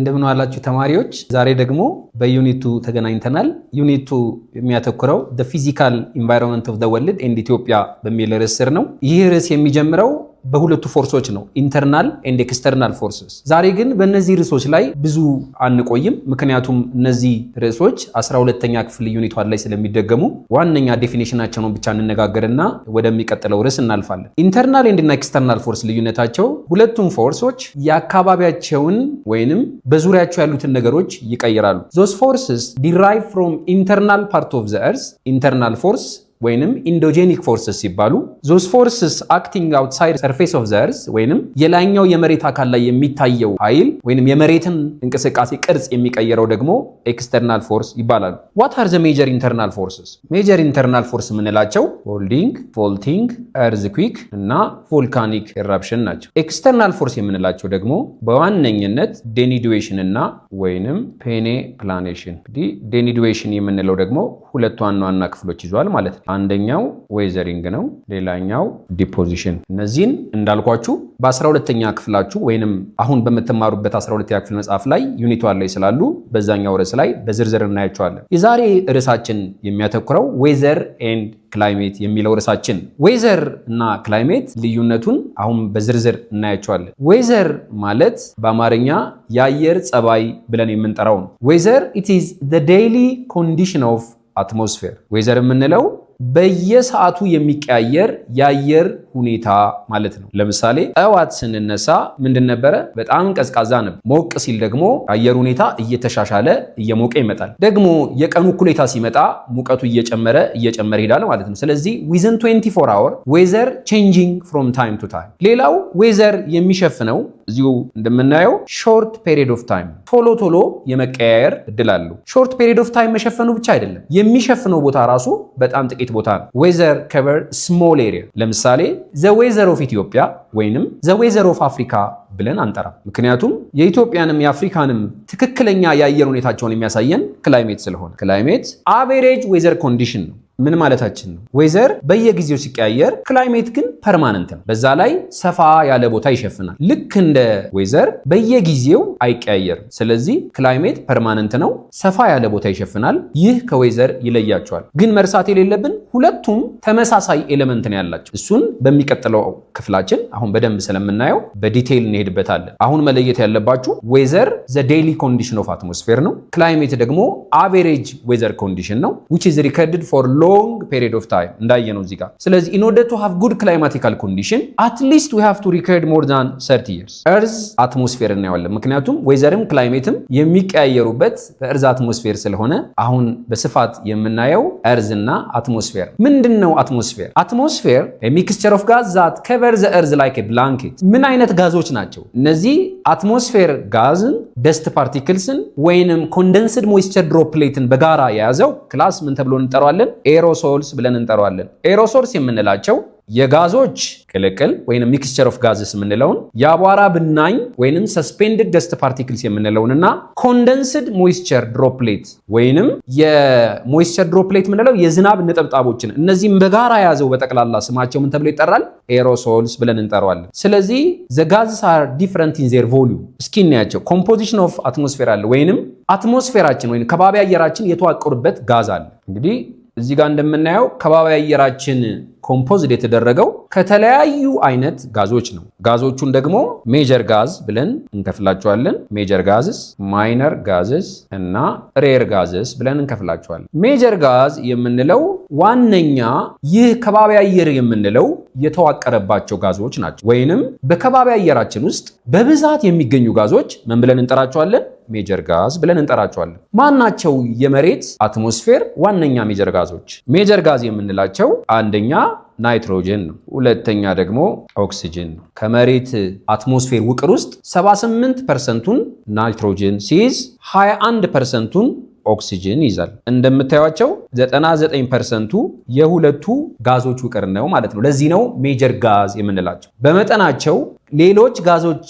እንደምን ዋላችሁ ተማሪዎች ዛሬ ደግሞ በዩኒቱ ተገናኝተናል ዩኒቱ የሚያተኩረው the physical environment of the world and Ethiopia በሚል ርዕስ ነው ይህ ርዕስ የሚጀምረው በሁለቱ ፎርሶች ነው ኢንተርናል ኤንድ ኤክስተርናል ፎርስስ ዛሬ ግን በእነዚህ ርዕሶች ላይ ብዙ አንቆይም ምክንያቱም እነዚህ ርዕሶች 12ኛ ክፍል ዩኒት 1 ላይ ስለሚደገሙ ዋነኛ ዴፊኒሽናቸውን ብቻ እንነጋገርና ወደሚቀጥለው ርዕስ እናልፋለን ኢንተርናል ኤንድ ኤክስተርናል ፎርስ ልዩነታቸው ሁለቱም ፎርሶች ያካባቢያቸውን ወይንም በዙሪያቸው ያሉትን ነገሮች ይቀይራሉ those forces derive from internal part of the earth internal force ወይንም ኢንዶጄኒክ ፎርስስ ሲባሉ those forces acting outside surface of the earth ወይንም የላይኛው የመሬት አካል ላይ የሚታየው ኃይል ወይንም የመሬትን እንቅስቃሴ ቅርጽ የሚቀየረው ደግሞ ኤክስተርናል ፎርስ ይባላሉ what are the major internal forces major internal force ምንላቸው holding faulting earthquake እና volcanic eruption ናቸው ኤክስተርናል ፎርስ የምንላቸው ደግሞ በዋነኝነት denudation እና ወይንም peneplanation denudation የምንለው ደግሞ ሁለት ዋና ክፍሎች ይዟል ማለት ነው አንደኛው ዌዘሪንግ ነው ሌላኛው ዲፖዚሽን እነዚህን እንዳልኳችሁ በ12ኛ ክፍላችሁ ወይንም አሁን በመተማሩበት 12ኛ ክፍል መጽሐፍ ላይ ዩኒት 1 ላይ ስላሉ በዛኛው ርዕስ ላይ በዝርዝር እናያቸዋለን የዛሬ ርዕሳችን የሚያተኩረው ዌዘር ኤንድ ክላይሜት የሚለው ርዕሳችን ዌዘር እና ክላይሜት ልዩነቱን አሁን በዝርዝር እናያቸዋለን ዌዘር ማለት በአማርኛ የአየር ጸባይ ብለን የምንጠራው ነው ዌዘር it is the daily condition of atmosphere ዌዘር የምንለው በየሰዓቱ የሚቀያየር የአየር ሁኔታ ማለት ነው ለምሳሌ ጠዋት ስንነሳ ምንድን ነበረ በጣም ቀዝቃዛ ነበር ሞቅ ሲል ደግሞ አየር ሁኔታ እየተሻሻለ እየሞቀ ይመጣል ደግሞ የቀኑ ኩሌታ ሲመጣ ሙቀቱ እየጨመረ ይሄዳል ማለት ነው ስለዚህ within 24 hour weather changing from time to time ሌላው weather የሚሸፍነው እዚሁ እንደምናየው short period of time ቶሎ የመቀያየር እድል አለው short period of time መሸፈኑ ብቻ አይደለም የሚሸፍነው ቦታ ራሱ በጣም ጥቂት ቦታ ነው weather cover small area ለምሳሌ the weather of Ethiopia ወይንም the weather of Africa ብለን አንጠራ ምክንያቱም የኢትዮጵያንም የአፍሪካንም ትክክለኛ የአየር ሁኔታቸውን የሚያሳየን ክላይሜት ስለሆነ ክላይሜት average weather condition ነው ምን ማለታችን ነው ዌዘር በየጊዜው ሲቀያየር ክላይሜት ግን ፐርማነንት ነው በዛ ላይ ሰፋ ያለ ቦታ ይሸፍናል ልክ እንደ ዌዘር በየጊዜው አይቀያየርም ስለዚህ ክላይሜት ፐርማነንት ነው ሰፋ ያለ ቦታ ይሸፍናል ይህ ከዌዘር ይለያቸዋል ግን መርሳት የሌለብን ሁለቱም ተመሳሳይ ኤሌመንት ነው ያላቸው እሱን በሚቀጥለው ክፍላችን አሁን በደንብ ስለምናየው በዲቴይል እንሄድበታለን አሁን መለየት ያለባችሁ ዌዘር the daily condition of atmosphere ነው ክላይሜት ደግሞ average weather condition ነው which is recorded for long period of time እንዳየነው እዚህ ጋር ስለዚህ in order to have good climatical condition at least we have to record more than 30 years earth atmosphere እናያለን ምክንያቱም ዌዘርም ክላይሜትም የሚቀያየሩበት በእርዝ አትሞስፌር ስለሆነ አሁን በስፋት የምናየው እርዝ እና አትሞስፌር ምንድነው አትሞስፌር አትሞስፌር a mixture of gas that cover the earth like a blanket ምን አይነት ጋዞች ናቸው እነዚህ አትሞስፌር ጋዝን dust particlesን ወይንም condensed moisture dropletን በጋራ የያዘው ክላስ ምን ተብሎ እንጠራዋለን ኤሮሶልስ ብለን እንጠራዋለን ኤሮሶልስ የምንላቸው የጋዞች ቅልቅል ወይንም ሚክስቸር ኦፍ ጋዝስ የምንለውን የአቧራ ብናኝ ወይንም ሰስፔንድድ ደስት ፓርቲክልስ የምንለውንና ኮንደንስድ ሞይስቸር ድሮፕሌት ወይንም የሞይስቸር ድሮፕሌት የምንለው የዝናብ ነጠብጣቦችን እነዚህም በጋራ ያዘው በጠቅላላ ስማቸው ምን ተብሎ ይጠራል ኤሮሶልስ ብለን እንጠራዋለን ስለዚህ the gases are different in their volume እስኪ እናያቸው composition of atmosphere አለ ወይንም አትሞስፌራችን ወይንም ከባቢ አየራችን የተዋቀሩበት ጋዝ አለ እንግዲህ እዚህ ጋር እንደምናየው ከባቢ አየራችን ኮምፖዝድ የተደረገው ከተለያዩ አይነት ጋዞች ነው ጋዞቹን ደግሞ ሜጀር ጋዝ ብለን እንከፍላቸዋለን ሜጀር ጋዝስ ማይነር ጋዝስ እና ሬር ጋዝስ ብለን እንከፍላቸዋለን ሜጀር ጋዝ የምንለው ዋነኛ ይህ ከባቢ አየር የምንለው የተዋቀረባቸው ጋዞች ናቸው ወይንም በከባቢ አየራችን ውስጥ በብዛት የሚገኙ ጋዞች ምን ብለን እንጠራቸዋለን ሜጀር ጋዝ ብለን እንጠራቸዋለን ማናቸው የመሬት አትሞስፌር ዋነኛ ሜጀር ጋዞች ሜጀር ጋዝ የምንላቸው አንደኛ ናይትሮጅን ነው ሁለተኛ ደግሞ ኦክሲጅን ነው ከመሬት አትሞስፌር ውቅር ውስጥ 78%ን ናይትሮጅን ሲይዝ 21%ን ኦክሲጅን ይዛል እንደምታዩቸው 99%ቱ የሁለቱ ጋዞች ውቅር ነው ማለት ነው። ለዚህ ነው ሜጀር ጋዝ የምንላቸው። በመጠናቸው ሌሎች ጋዞች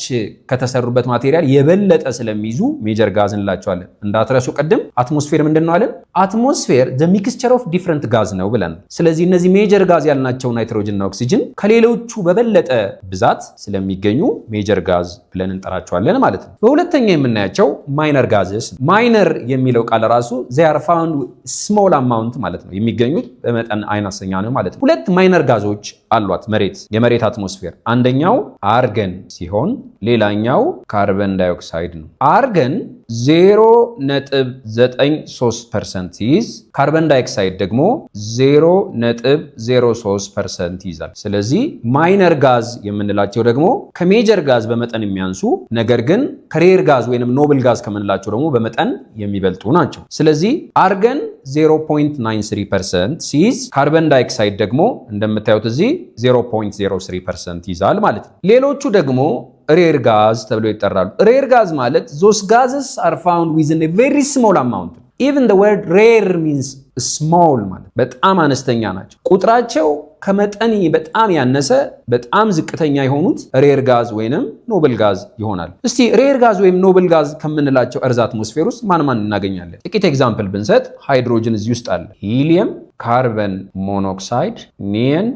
ከተሰሩበት ማቴሪያል የበለጠ ስለሚይዙ ሜጀር ጋዝ እንላቸዋለን። እንዳትረሱ ቅድም አትሞስፌር ምንድነው አለን? አትሞስፌር the mixture of different ጋዝ ነው ብለን። ስለዚህ እነዚህ ሜጀር ጋዝ ያልናቸው ናይትሮጅንና ኦክሲጅን ከሌሎቹ በበለጠ ብዛት ስለሚገኙ ሜጀር ጋዝ ብለን እንጠራቸዋለን ማለት ነው። በሁለተኛ የምናያቸው ማይነር ጋዝስ። ማይነር የሚለው ቃል ራሱ they are found small amount ማለት ነው። የሚገኙት በመጠን አነስተኛ ነው ማለት ነው። ሁለት ማይነር ጋዞች አሏት የመሬት አትሞስፌር። አንደኛው አርገን ሲሆን ሌላኛው ካርበን ዳይኦክሳይድ ነው። አርገን 0.93% ሲይዝ ካርበን ዳይኦክሳይድ ደግሞ 0.03% ይይዛል። ስለዚህ ማይነር ጋዝ የምንላቸው ደግሞ ከሜጀር ጋዝ በመጠን የሚያንሱ ነገር ግን ከሬር ጋዝ ወይንም ኖብል ጋዝ ከምንላቸው ደግሞ በመጠን የሚበልጡ ናቸው። ስለዚህ አርገን 0.93% ሲይዝ ካርበን ዳይኦክሳይድ ደግሞ እንደምታዩት እዚህ 0.03% ይይዛል ማለት ነው። ሌሎቹ ደግሞ ሬር ጋዝ ተብለው ይጠራሉ። ሬር ጋዝ ማለት those gases are found within a very small amount. Even the word rare means small ማለት በጣም አነስተኛ ናቸው። ቁጥራቸው ከመጠን በጣም ያነሰ በጣም ዝቅተኛ የሆኑት ሬር ጋዝ ወይንም ኖብል ጋዝ ይሆናል። እስቲ ሬር ጋዝ ወይም ኖብል ጋዝ ከምንላቸው እርዝ አትሞስፌር ውስጥ ማን እናገኛለን? ጥቂት ኤግዛምፕል ብንሰጥ ሃይድሮጅን እዚህ ውስጥ አለ። ሂሊየም፣ ካርበን ሞኖክሳይድ፣ ኒየን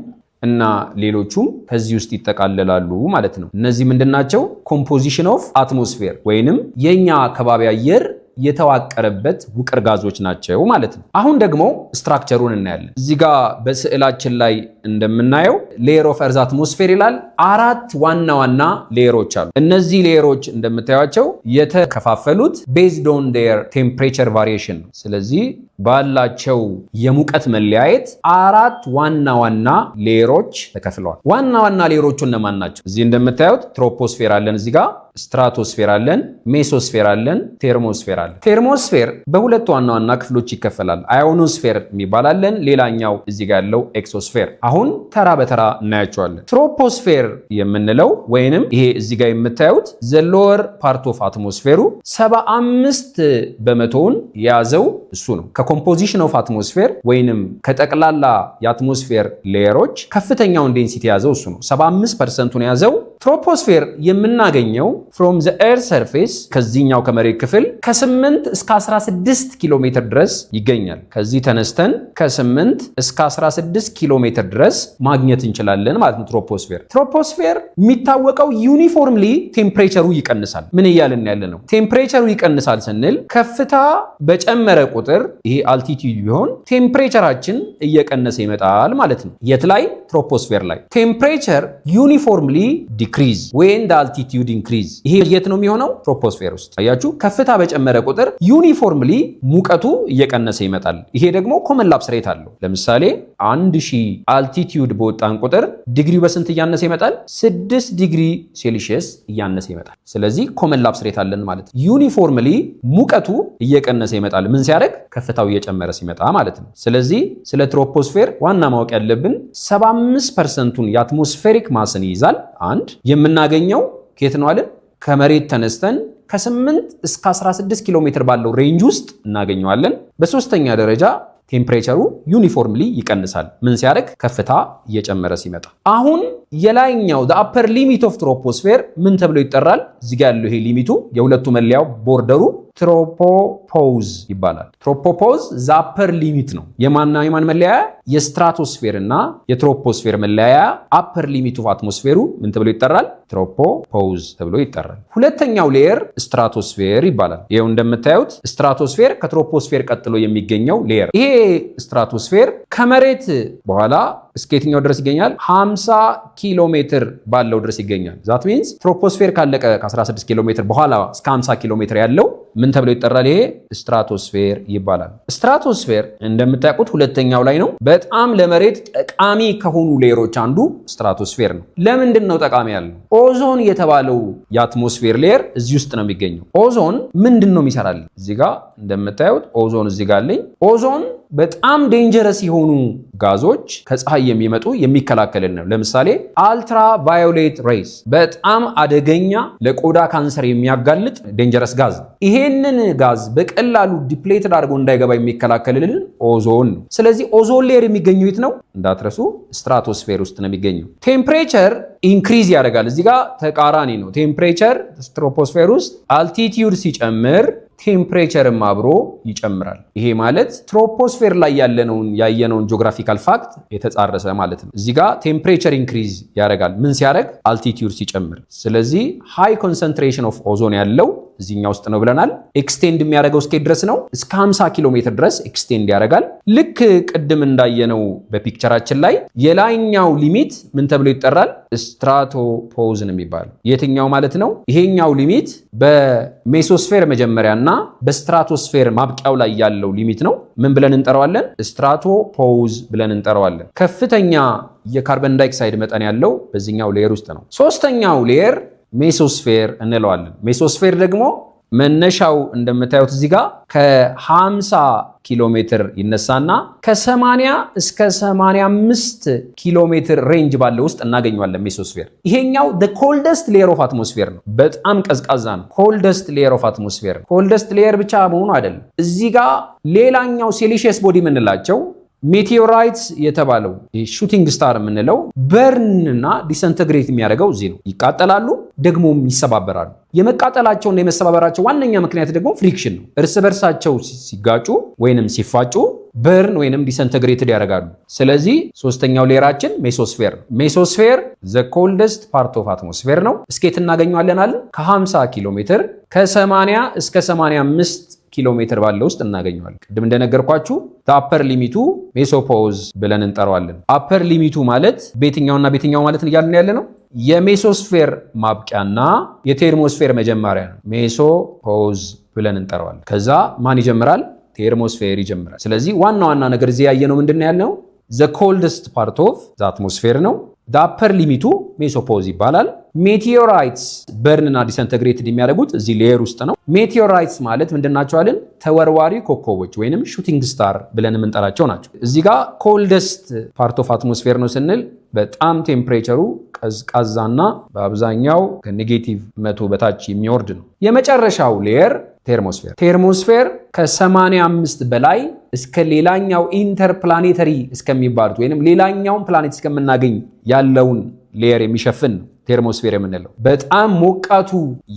እና ሌሎቹም ከዚህ ውስጥ ይጠቃለላሉ ማለት ነው። እነዚህ ምንድናቸው? ኮምፖዚሽን ኦፍ አትሞስፌር ወይንም የኛ ከባቢ አየር የተዋቀረበት ውቅር ጋዞች ናቸው ማለት ነው። አሁን ደግሞ ስትራክቸሩን እናያለን። እዚህ ጋር በስዕላችን ላይ እንደምናየው ሌየር ኦፍ እርዝ አትሞስፌር ይላል። 4 ዋና ዋና ሌየሮች አሉ። እነዚህ ሌየሮች እንደምታዩቸው የተከፋፈሉት ቤዝድ ኦን ዴር ቴምፕሬቸር ቫሪዬሽን ነው። ስለዚህ ባላቸው የሙቀት መለያየት 4 ዋና ዋና ሌየሮች ተከፍለዋል። ዋና ዋና ሌየሮቹ እነማን ናቸው? እዚህ እንደምታዩት ትሮፖስፌር አለን፣ እዚህ ጋር ስትራቶስፌር አለን፣ ሜሶስፌር አለን፣ ቴርሞስፌር አለን። ቴርሞስፌር በሁለት ዋና ዋና ክፍሎች ይከፈላል። አዮኖስፌር የሚባል አለን፣ ሌላኛው እዚህ ጋር ያለው ኤክሶስፌር። አሁን ተራ በተራ እናያቸዋለን። ትሮፖስፌር የምንለው ወይንም ይሄ እዚህ ጋር የምታዩት ዘ ሎወር ፓርት ኦፍ አትሞስፌሩ 75 በመቶውን የያዘው እሱ ነው። ከኮምፖዚሽን ኦፍ አትሞስፌር ወይንም ከጠቅላላ የአትሞስፌር ሌየሮች ከፍተኛውን ዴንሲቲ የያዘው እሱ ነው። 75%ን የያዘው ትሮፖስፌር የምናገኘው from the earth surface ከዚህኛው ከመሬት ክፍል ከ8 እስከ 16 ኪሎ ሜትር ድረስ ይገኛል። ከዚህ ተነስተን ከ8 እስከ 16 ኪሎ ሜትር ድረስ ማግኘት እንችላለን ማለት ነው። ትሮፖስፌር የሚታወቀው ዩኒፎርምሊ ቴምፕሬቸሩ ይቀንሳል። ምን እያልን ያለ ነው? ቴምፕሬቸሩ ይቀንሳል ስንል ከፍታ በጨመረ ቁጥር ይሄ አልቲቲዩድ ቢሆን ቴምፕሬቸራችን እየቀነሰ ይመጣል ማለት ነው። የት ላይ? ትሮፖስፌር ላይ። ቴምፕሬቸር ዩኒፎርምሊ ዲክሪዝ when the altitude increase። ይሄ የት ነው የሚሆነው? ትሮፖስፌር ውስጥ። አያችሁ፣ ከፍታ በጨመረ ቁጥር ዩኒፎርምሊ ሙቀቱ እየቀነሰ ይመጣል። ይሄ ደግሞ ኮመን ላፕስ ሬት አለው። ለምሳሌ 1000 አልቲቲዩድ በወጣን ቁጥር ዲግሪው በስንት እያነሰ ይመጣል? 6 ዲግሪ ሴልሺየስ እያነሰ ይመጣል። ስለዚህ ኮመን ላፕስ ሬት አለን ማለት ነው። ዩኒፎርምሊ ሙቀቱ እየቀነሰ ይመጣል። ምን ሲያደርግ? ከፍታው እየጨመረ ሲመጣ ማለት ነው። ስለዚህ ስለ ትሮፖስፌር ዋና ማወቅ ያለብን 75%ን የአትሞስፌሪክ ማስን ይይዛል። አንድ የምናገኘው ከየት ነው አለን? ከመሬት ተነስተን ከ8 እስከ 16 ኪሎ ሜትር ባለው ሬንጅ ውስጥ እናገኘዋለን። በሶስተኛ ደረጃ ቴምፕሬቸሩ ዩኒፎርምሊ ይቀንሳል። ምን ሲያደርግ? ከፍታ እየጨመረ ሲመጣ። አሁን የላይኛው the upper limit of troposphere ምን ተብሎ ይጠራል? እዚህ ጋር ያለው ይሄ ሊሚቱ የሁለቱ መለያው ቦርደሩ ትሮፖፖዝ ይባላል። ትሮፖፖዝ the upper limit ነው። የማንና የማን መለያ? የስትራቶስፌር እና የትሮፖስፌር መለያ upper limit of አትሞስፌሩ ምን ተብሎ ይጠራል? ትሮፖፖዝ ተብሎ ይጠራል። ሁለተኛው ሌየር ስትራቶስፌር ይባላል። ይሄው እንደምታዩት ስትራቶስፌር ከትሮፖስፌር ቀጥሎ የሚገኘው ሌየር። ይሄ ስትራቶስፌር ከመሬት በኋላ እስከ የትኛው ድረስ ይገኛል? 50 ኪሎ ሜትር ባለው ድረስ ይገኛል። ዛት ሚንስ ትሮፖስፌር ካለቀ ከ16 ኪሎ ሜትር በኋላ እስከ 50 ኪሎ ሜትር ያለው ምን ተብሎ ይጠራል? ይሄ ስትራቶስፌር ይባላል። ስትራቶስፌር እንደምታውቁት ሁለተኛው ላይ ነው። በጣም ለመሬት ጠቃሚ ከሆኑ ሌየሮች አንዱ ስትራቶስፌር ነው። ለምንድን ነው ጠቃሚ ያለው? ኦዞን የተባለው የአትሞስፌር ሌየር እዚህ ውስጥ ነው የሚገኘው። ኦዞን ምንድን ነው የሚሰራል? እዚህ ጋር እንደምታዩት ኦዞን እዚህ ጋር አለኝ። ኦዞን በጣም ዴንጀረስ የሆኑ ጋዞች ከፀሐይ ከፀሐይ የሚመጡ የሚከላከልልን ነው። ለምሳሌ አልትራ ቫዮሌት ሬይስ በጣም አደገኛ ለቆዳ ካንሰር የሚያጋልጥ ዴንጀረስ ጋዝ ነው። ይሄንን ጋዝ በቀላሉ ዲፕሌትድ አድርጎ እንዳይገባ የሚከላከልልን ኦዞን ነው። ስለዚህ ኦዞን ሌየር የሚገኘው የት ነው? እንዳትረሱ ስትራቶስፌር ውስጥ ነው የሚገኘው። ቴምፕሬቸር ኢንክሪዝ ያደርጋል። እዚህ ጋር ተቃራኒ ነው። ቴምፕሬቸር ትሮፖስፌር ውስጥ አልቲቲዩድ ሲጨምር ቴምፕሬቸርም አብሮ ይጨምራል። ይሄ ማለት ትሮፖስፌር ላይ ያየነውን ጂኦግራፊካል ፋክት የተጻረሰ ማለት ነው። እዚህ ጋር ቴምፕሬቸር ኢንክሪዝ ያደርጋል። ምን ሲያደርግ? አልቲቲዩድ ሲጨምር። ስለዚህ ሃይ ኮንሰንትሬሽን ኦፍ ኦዞን ያለው እዚህኛ ውስጥ ነው ብለናል። ኤክስቴንድ የሚያደርገው እስከ ድረስ ነው? እስከ 50 ኪሎ ሜትር ድረስ ኤክስቴንድ ያደርጋል። ልክ ቅድም እንዳየነው በፒክቸራችን ላይ የላይኛው ሊሚት ምን ተብሎ ይጠራል? ስትራቶፖዝ ነው የሚባለው። የትኛው ማለት ነው? ይሄኛው ሊሚት በሜሶስፌር መጀመሪያና በስትራቶስፌር ማብቂያው ላይ ያለው ሊሚት ነው። ምን ብለን እንጠራዋለን? ስትራቶፖዝ ብለን እንጠራዋለን። ከፍተኛ የካርበን ዳይኦክሳይድ መጠን ያለው በዚህኛው ሌየር ውስጥ ነው። ሶስተኛው ሌየር ሜሶስፌር እንለዋለን። ሜሶስፌር ደግሞ መነሻው እንደምታዩት እዚህ ጋር ከ50 ኪሎ ሜትር ይነሳና ከ80 እስከ 85 ኪሎ ሜትር ሬንጅ ባለው ውስጥ እናገኘዋለን ሜሶስፌር። ይሄኛው the coldest layer of atmosphere ነው። በጣም ቀዝቃዛ ነው። coldest layer of atmosphere። coldest layer ብቻ መሆኑ አይደለም። እዚህ ጋር ሌላኛው ሲሊሺየስ ቦዲ የምንላቸው ሜቴዎራይትስ የተባለው ሹቲንግ ስታር የምንለው በርንና ዲሰንተግሬት የሚያደርገው እዚህ ነው። ይቃጠላሉ፣ ደግሞም ይሰባበራሉ። የመቃጠላቸውና የመሰባበራቸው ዋነኛ ምክንያት ደግሞ ፍሪክሽን ነው። እርስ በርሳቸው ሲጋጩ ወይንም ሲፋጩ በርን ወይንም ዲሰንተግሬትድ ያደርጋሉ። ስለዚህ ሶስተኛው ሌየራችን ሜሶስፌር ነው። ሜሶስፌር ዘ ኮልደስት ፓርት ኦፍ አትሞስፌር ነው። እስኬት እናገኘዋለን አለ ከ50 ኪሎ ሜትር ከ80 እስከ 85 ኪሎ ሜትር ባለው ውስጥ እናገኘዋለን። ቅድም እንደነገርኳችሁ አፐር ሊሚቱ ሜሶፖዝ ብለን እንጠራዋለን። አፐር ሊሚቱ ማለት በየትኛውና በየትኛው ማለት እያልን ያለ ነው? የሜሶስፌር ማብቂያና የቴርሞስፌር መጀመሪያ ነው። ሜሶፖዝ ብለን እንጠራዋለን። ከዛ ማን ይጀምራል? ቴርሞስፌር ይጀምራል። ስለዚህ ዋና ዋና ነገር እዚህ ያየነው ምንድን ያልነው ዘ ኮልደስት ፓርት ኦፍ ዘ አትሞስፌር ነው። አፐር ሊሚቱ ሜሶፖዝ ይባላል። ሜቴዎራይትስ በርንና ዲሰንተግሬትድ የሚያደርጉት እዚህ ሌየር ውስጥ ነው። ሜቴዎራይትስ ማለት ምንድናቸዋልን? ተወርዋሪ ኮከቦች ወይንም ሹቲንግ ስታር ብለን የምንጠራቸው ናቸው። እዚህ ጋር ኮልደስት ፓርት ኦፍ አትሞስፌር ነው ስንል በጣም ቴምፕሬቸሩ ቀዝቃዛና በአብዛኛው ከኔጌቲቭ 100 በታች የሚወርድ ነው። የመጨረሻው ሌየር ቴርሞስፌር። ቴርሞስፌር ከ85 በላይ እስከ ሌላኛው ኢንተርፕላኔተሪ እስከሚባሉት ወይንም ሌላኛውን ፕላኔት እስከምናገኝ ያለውን ሌየር የሚሸፍን ነው ቴርሞስፌር የምንለው። በጣም ሞቃቱ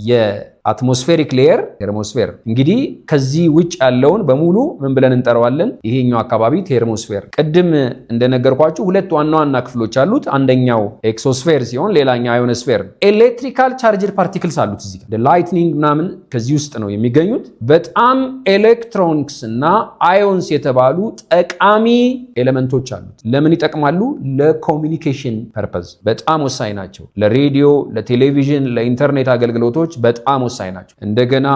የአትሞስፌሪክ ሌየር ቴርሞስፌር። እንግዲህ ከዚህ ውጭ ያለውን በሙሉ ምን ብለን እንጠራዋለን? ይሄኛው አካባቢ ቴርሞስፌር። ቅድም እንደነገርኳችሁ ሁለት ዋና ዋና ክፍሎች አሉት። አንደኛው ኤክሶስፌር ሲሆን ሌላኛው አዮኖስፌር። ኤሌክትሪካል ቻርጅድ ፓርቲክልስ አሉት እዚህ ጋር ላይትኒንግ ምናምን ከዚህ ውስጥ ነው የሚገኙት። በጣም ኤሌክትሮኒክስ እና አዮንስ የተባሉ ጠቃሚ ኤሌመንቶች አሉት። ለምን ይጠቅማሉ? ለኮሚኒኬሽን ፐርፐዝ በጣም ወሳኝ ናቸው። ለሬዲዮ፣ ለቴሌቪዥን፣ ለኢንተርኔት አገልግሎቶች በጣም ወሳኝ ናቸው። እንደገና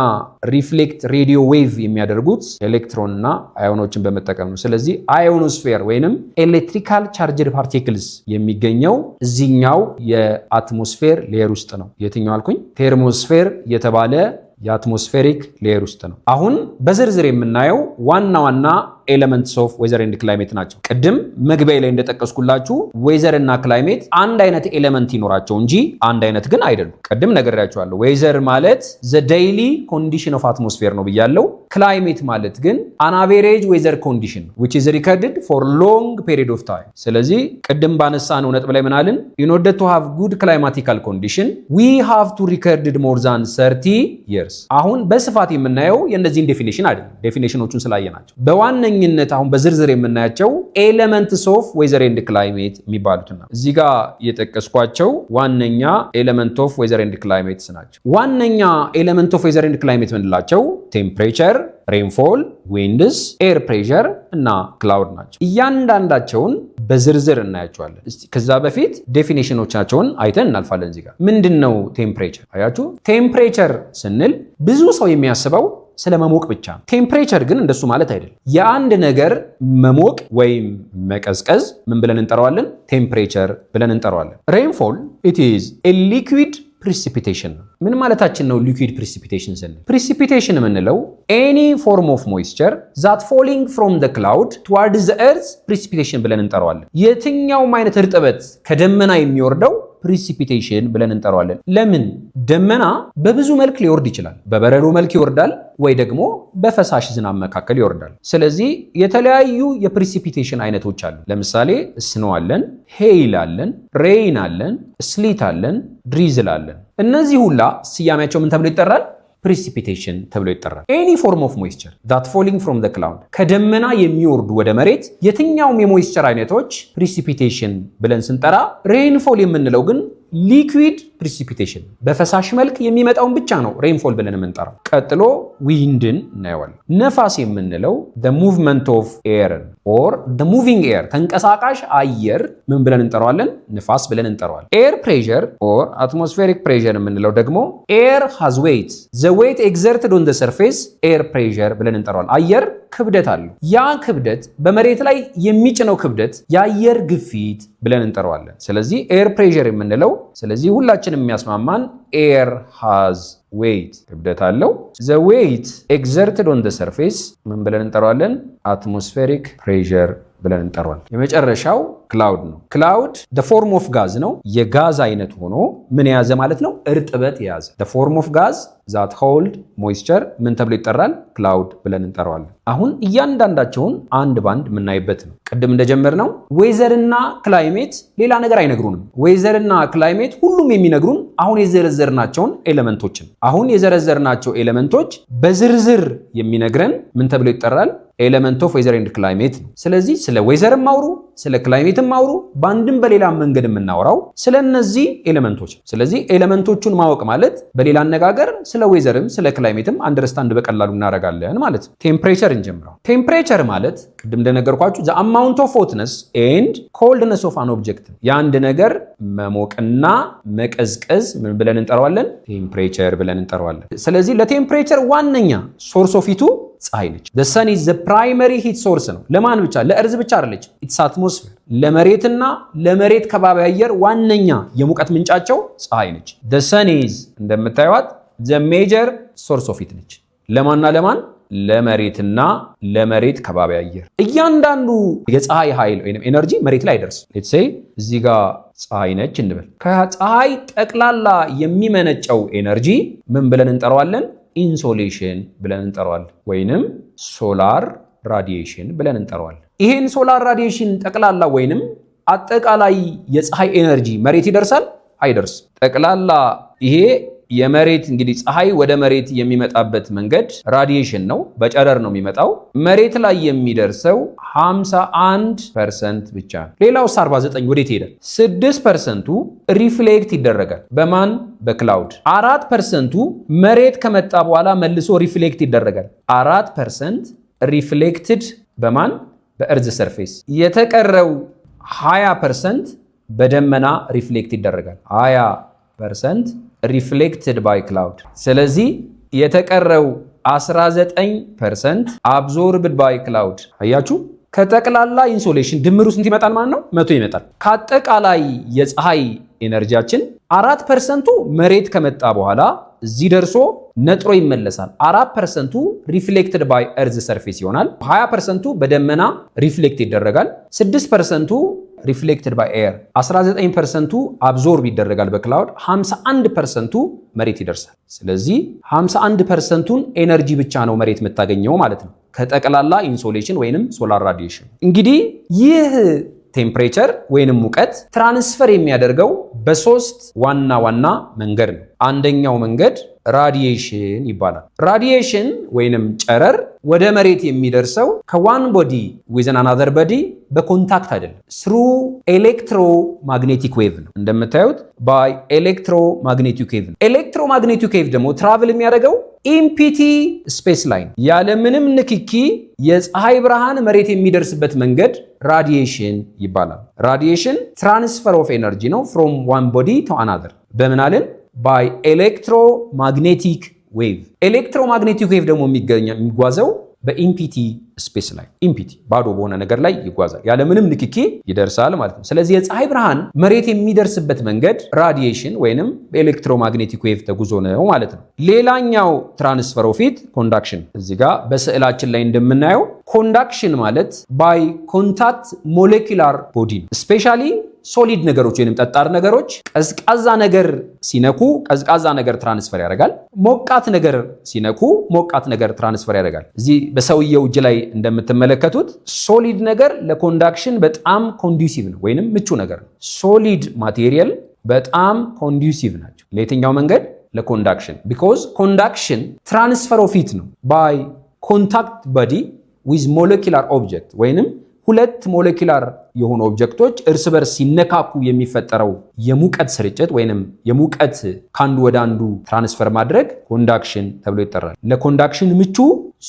ሪፍሌክት ሬዲዮ ዌቭ የሚያደርጉት ኤሌክትሮንና አዮኖችን በመጠቀም ነው። ስለዚህ አዮኖስፌር ወይንም ኤሌክትሪካል ቻርጅድ ፓርቲክልስ የሚገኘው እዚህኛው የአትሞስፌር ሌየር ውስጥ ነው። የትኛው አልኩኝ? ቴርሞስፌር የተባለ የአትሞስፌሪክ ሌየር ውስጥ ነው። አሁን በዝርዝር የምናየው ዋና ዋና ኤሌመንትስ ኦፍ ዌዘር ኤንድ ክላይሜት ናቸው። ቅድም መግቢያ ላይ እንደጠቀስኩላችሁ ዌዘር እና ክላይሜት አንድ አይነት ኤሌመንት ይኖራቸው እንጂ አንድ አይነት ግን አይደሉም። ቅድም ነግሬያችኋለሁ። ዌዘር ማለት ዘ ዴይሊ ኮንዲሽን ኦፍ አትሞስፌር ነው ብያለሁ። ክላይሜት ማለት ግን አን አቬሬጅ ዌዘር ኮንዲሽን which is recorded for long period of time። ስለዚህ ቅድም ባነሳነው ነጥብ ላይ ምናልን in order to have good climatical condition we have to record more than 30 years። አሁን በስፋት የምናየው የእነዚህን ዴፊኒሽን አይደለም፣ ዴፊኒሽኖቹን ስላየናቸው በዋነኛ አሁን በዝርዝር የምናያቸው ኤሌመንትስ ኦፍ ዌዘር ኤንድ ክላይሜት የሚባሉትና እዚህ ጋር የጠቀስኳቸው ዋነኛ ኤሌመንት ኦፍ ዌዘር ኤንድ ክላይሜትስ ናቸው። ዋነኛ ኤሌመንት ኦፍ ዌዘር ኤንድ ክላይሜት ምንላቸው ቴምፕሬቸር፣ ሬንፎል፣ ዊንድስ፣ ኤር ፕሬሸር እና ክላውድ ናቸው። እያንዳንዳቸውን በዝርዝር እናያቸዋለን። ከዛ በፊት ዴፊኒሽኖቻቸውን አይተን እናልፋለን። እዚህ ጋር ምንድነው ቴምፕሬቸር? አያችሁ፣ ቴምፕሬቸር ስንል ብዙ ሰው የሚያስበው ስለ መሞቅ ብቻ ነው። ቴምፕሬቸር ግን እንደሱ ማለት አይደለም። የአንድ ነገር መሞቅ ወይም መቀዝቀዝ ምን ብለን እንጠራዋለን? ቴምፕሬቸር ብለን እንጠራዋለን። ሬንፎል it is a liquid precipitation ነው። ምን ማለታችን ነው liquid precipitation ስንል? precipitation የምንለው any form of moisture that falling from the cloud towards the earth precipitation ብለን እንጠራዋለን። የትኛውም አይነት እርጥበት ከደመና የሚወርደው precipitation ብለን እንጠራዋለን። ለምን? ደመና በብዙ መልክ ሊወርድ ይችላል። በበረዶ መልክ ይወርዳል ወይ ደግሞ በፈሳሽ ዝናብ መካከል ይወርዳል። ስለዚህ የተለያዩ የፕሪሲፒቴሽን አይነቶች አሉ። ለምሳሌ ስኖው አለን፣ ሄይል አለን፣ ሬይን አለን፣ ስሊት አለን፣ ድሪዝል አለን። እነዚህ ሁላ ስያሜያቸው ምን ተብሎ ይጠራል? precipitation ተብሎ ይጠራል። any form of moisture that falling from the cloud ከደመና የሚወርዱ ወደ መሬት የትኛውም የሞይስቸር አይነቶች precipitation ብለን ስንጠራ rainfall የምንለው ግን liquid precipitation በፈሳሽ መልክ የሚመጣውን ብቻ ነው rainfall ብለን የምንጠራው። ቀጥሎ ዊንድን እናየዋለን። ነፋስ የምንለው the movement of air or the moving air ተንቀሳቃሽ አየር ምን ብለን እንጠራዋለን? ንፋስ ብለን እንጠራዋለን። air pressure or atmospheric pressure የምንለው ደግሞ air has weight the weight exerted on the surface air pressure ብለን እንጠራዋለን። አየር ክብደት አለው። ያ ክብደት በመሬት ላይ የሚጭነው ክብደት የአየር ግፊት ብለን እንጠራዋለን። ስለዚህ air pressure የምንለው ስለዚህ ሁላችንም የሚያስማማን air has weight ክብደት አለው። the weight exerted on the surface ምን ብለን እንጠራዋለን? atmospheric pressure ብለን እንጠራዋለን። የመጨረሻው ክላውድ ነው። ክላውድ the form of gas ነው። የጋዝ አይነት ሆኖ ምን የያዘ ማለት ነው? እርጥበት የያዘ the form of gas that hold moisture ምን ተብሎ ይጠራል? ክላውድ ብለን እንጠራዋለን። አሁን እያንዳንዳቸውን አንድ ባንድ የምናይበት ነው። ቅድም እንደጀመርነው ዌዘርና ክላይሜት ሌላ ነገር አይነግሩንም። ዌዘርና ክላይሜት ሁሉም የሚነግሩን አሁን የዘረዘርናቸውን ኤሌመንቶችን አሁን የዘረዘርናቸው ኤሌመንቶች በዝርዝር የሚነግረን ምን ተብሎ ይጠራል? ኤሌመንት ኦፍ ዌዘር ኤንድ ክላይሜት ነው። ስለዚህ ስለ ዌዘርም አውሩ ስለ ክላይሜትም አውሩ በአንድም በሌላ መንገድ የምናወራው ስለ እነዚህ ኤሌመንቶች። ስለዚህ ኤሌመንቶቹን ማወቅ ማለት በሌላ አነጋገር ስለ ዌዘርም ስለ ክላይሜትም አንደርስታንድ በቀላሉ እናደርጋለን ማለት ነው። ቴምፕሬቸር እንጀምረው። ቴምፕሬቸር ማለት ቅድም እንደነገርኳችሁ the amount of hotness and coldness of an object የአንድ ነገር መሞቅና መቀዝቀዝ ምን ብለን እንጠራዋለን? ቴምፕሬቸር ብለን እንጠራዋለን። ስለዚህ ለቴምፕሬቸር ዋነኛ ሶርስ ኦፍ ሂቱ ፀሐይ ነች። the sun is the primary heat source ነው። ለማን ብቻ? ለእርዝ ብቻ አይደለች። it's atmosphere ለመሬትና ለመሬት ከባቢ አየር ዋነኛ የሙቀት ምንጫቸው ፀሐይ ነች። the sun is እንደምታዩት the major source of heat ነች። ለማንና ለማን? ለመሬትና ለመሬት ከባቢ አየር። እያንዳንዱ የፀሐይ ኃይል ወይንም ኤነርጂ መሬት ላይ አይደርስ። let's say እዚህ ጋር ፀሐይ ነች እንበል። ከፀሐይ ጠቅላላ የሚመነጨው ኤነርጂ ምን ብለን እንጠራዋለን? ኢንሶሌሽን ብለን እንጠራዋለን ወይንም ሶላር ራዲዬሽን ብለን እንጠራዋለን። ይሄን ሶላር ራዲዬሽን ጠቅላላ ወይንም አጠቃላይ የፀሐይ ኤነርጂ መሬት ይደርሳል? አይደርስ። ጠቅላላ ይሄ የመሬት እንግዲህ ፀሐይ ወደ መሬት የሚመጣበት መንገድ ራዲዬሽን ነው፣ በጨረር ነው የሚመጣው። መሬት ላይ የሚደርሰው 51% ብቻ ነው። ሌላው 49 ወዴት ሄደ? 6%ቱ ሪፍሌክት ይደረጋል። በማን? በክላውድ። 4%ቱ መሬት ከመጣ በኋላ መልሶ ሪፍሌክት ይደረጋል። 4% ሪፍሌክትድ በማን? በእርዝ ሰርፌስ። የተቀረው 20% በደመና ሪፍሌክት ይደረጋል። 20% ሪፍሌክትድ ባይ ክላውድ። ስለዚህ የተቀረው 19% አብዞርብድ ባይ ክላውድ። አያችሁ፣ ከጠቅላላ ኢንሶሌሽን ድምሩ ስንት ይመጣል ማለት ነው? 100 ይመጣል። ከአጠቃላይ የፀሐይ ኤነርጂያችን 4%ቱ መሬት ከመጣ በኋላ እዚህ ደርሶ ነጥሮ ይመለሳል። 4%ቱ ሪፍሌክትድ ባይ እርዝ ሰርፌስ ይሆናል። 20%ቱ በደመና ሪፍሌክት ይደረጋል። 6%ቱ ሪፍሌክትድ ባይ ኤር፣ 19%ቱ አብዞርብ ይደረጋል በክላውድ፣ 51%ቱ መሬት ይደርሳል። ስለዚህ 51%ቱን ኤነርጂ ብቻ ነው መሬት የምታገኘው ማለት ነው ከጠቅላላ ኢንሶሌሽን ወይንም ሶላር ራዲዬሽን። እንግዲህ ይህ ቴምፕሬቸር ወይንም ሙቀት ትራንስፈር የሚያደርገው በሶስት ዋና ዋና መንገድ ነው። አንደኛው መንገድ ራዲዬሽን ይባላል። ራዲዬሽን ወይንም ጨረር ወደ መሬት የሚደርሰው ከዋን ቦዲ ዊዝን አናዘር ቦዲ በኮንታክት አይደለም፣ ስሩ ኤሌክትሮማግኔቲክ ዌቭ ነው። እንደምታዩት ባይ ኤሌክትሮማግኔቲክ ዌቭ ነው። ኤሌክትሮማግኔቲክ ዌቭ ደግሞ ትራቭል የሚያደርገው ኢምፒቲ ስፔስ ላይ ነው። ያለምንም ንክኪ የፀሐይ ብርሃን መሬት የሚደርስበት መንገድ ራዲዬሽን ይባላል። ራዲዬሽን ትራንስፈር ኦፍ ኤነርጂ ነው ፍሮም ዋን ቦዲ ቱ አናዘር። በምን አለን? ባይ ኤሌክትሮማግኔቲክ ዌቭ። ኤሌክትሮማግኔቲክ ዌቭ ደግሞ የሚጓዘው በኢምፒቲ ስፔስ ላይ ኢምፒቲ ባዶ በሆነ ነገር ላይ ይጓዛል፣ ያለምንም ንክኪ ይደርሳል ማለት ነው። ስለዚህ የፀሐይ ብርሃን መሬት የሚደርስበት መንገድ ራዲዬሽን ወይንም በኤሌክትሮማግኔቲክ ዌቭ ተጉዞ ነው ማለት ነው። ሌላኛው ትራንስፈር ኦፍ ሂት ኮንዳክሽን። እዚህ ጋር በስዕላችን ላይ እንደምናየው ኮንዳክሽን ማለት ባይ ኮንታክት ሞሌኪላር ቦዲ ነው። ስፔሻሊ ሶሊድ ነገሮች ወይንም ጠጣር ነገሮች ቀዝቃዛ ነገር ሲነኩ ቀዝቃዛ ነገር ትራንስፈር ያደርጋል። ሞቃት ነገር ሲነኩ ሞቃት ነገር ትራንስፈር ያደርጋል። እዚህ በሰውየው እጅ ላይ እንደምትመለከቱት ሶሊድ ነገር ለኮንዳክሽን በጣም ኮንዱሲቭ ነው ወይንም ምቹ ነገር ነው። ሶሊድ ማቴሪያል በጣም ኮንዱሲቭ ናቸው ለየትኛው መንገድ? ለኮንዳክሽን። ቢኮዝ ኮንዳክሽን ትራንስፈር ኦፍ ሂት ነው ባይ ኮንታክት ቦዲ ዊዝ ሞለኪላር ኦብጀክት ወይንም ሁለት ሞለኪላር የሆኑ ኦብጀክቶች እርስ በርስ ሲነካኩ የሚፈጠረው የሙቀት ስርጭት ወይንም የሙቀት ከአንዱ ወደ አንዱ ትራንስፈር ማድረግ ኮንዳክሽን ተብሎ ይጠራል። ለኮንዳክሽን ምቹ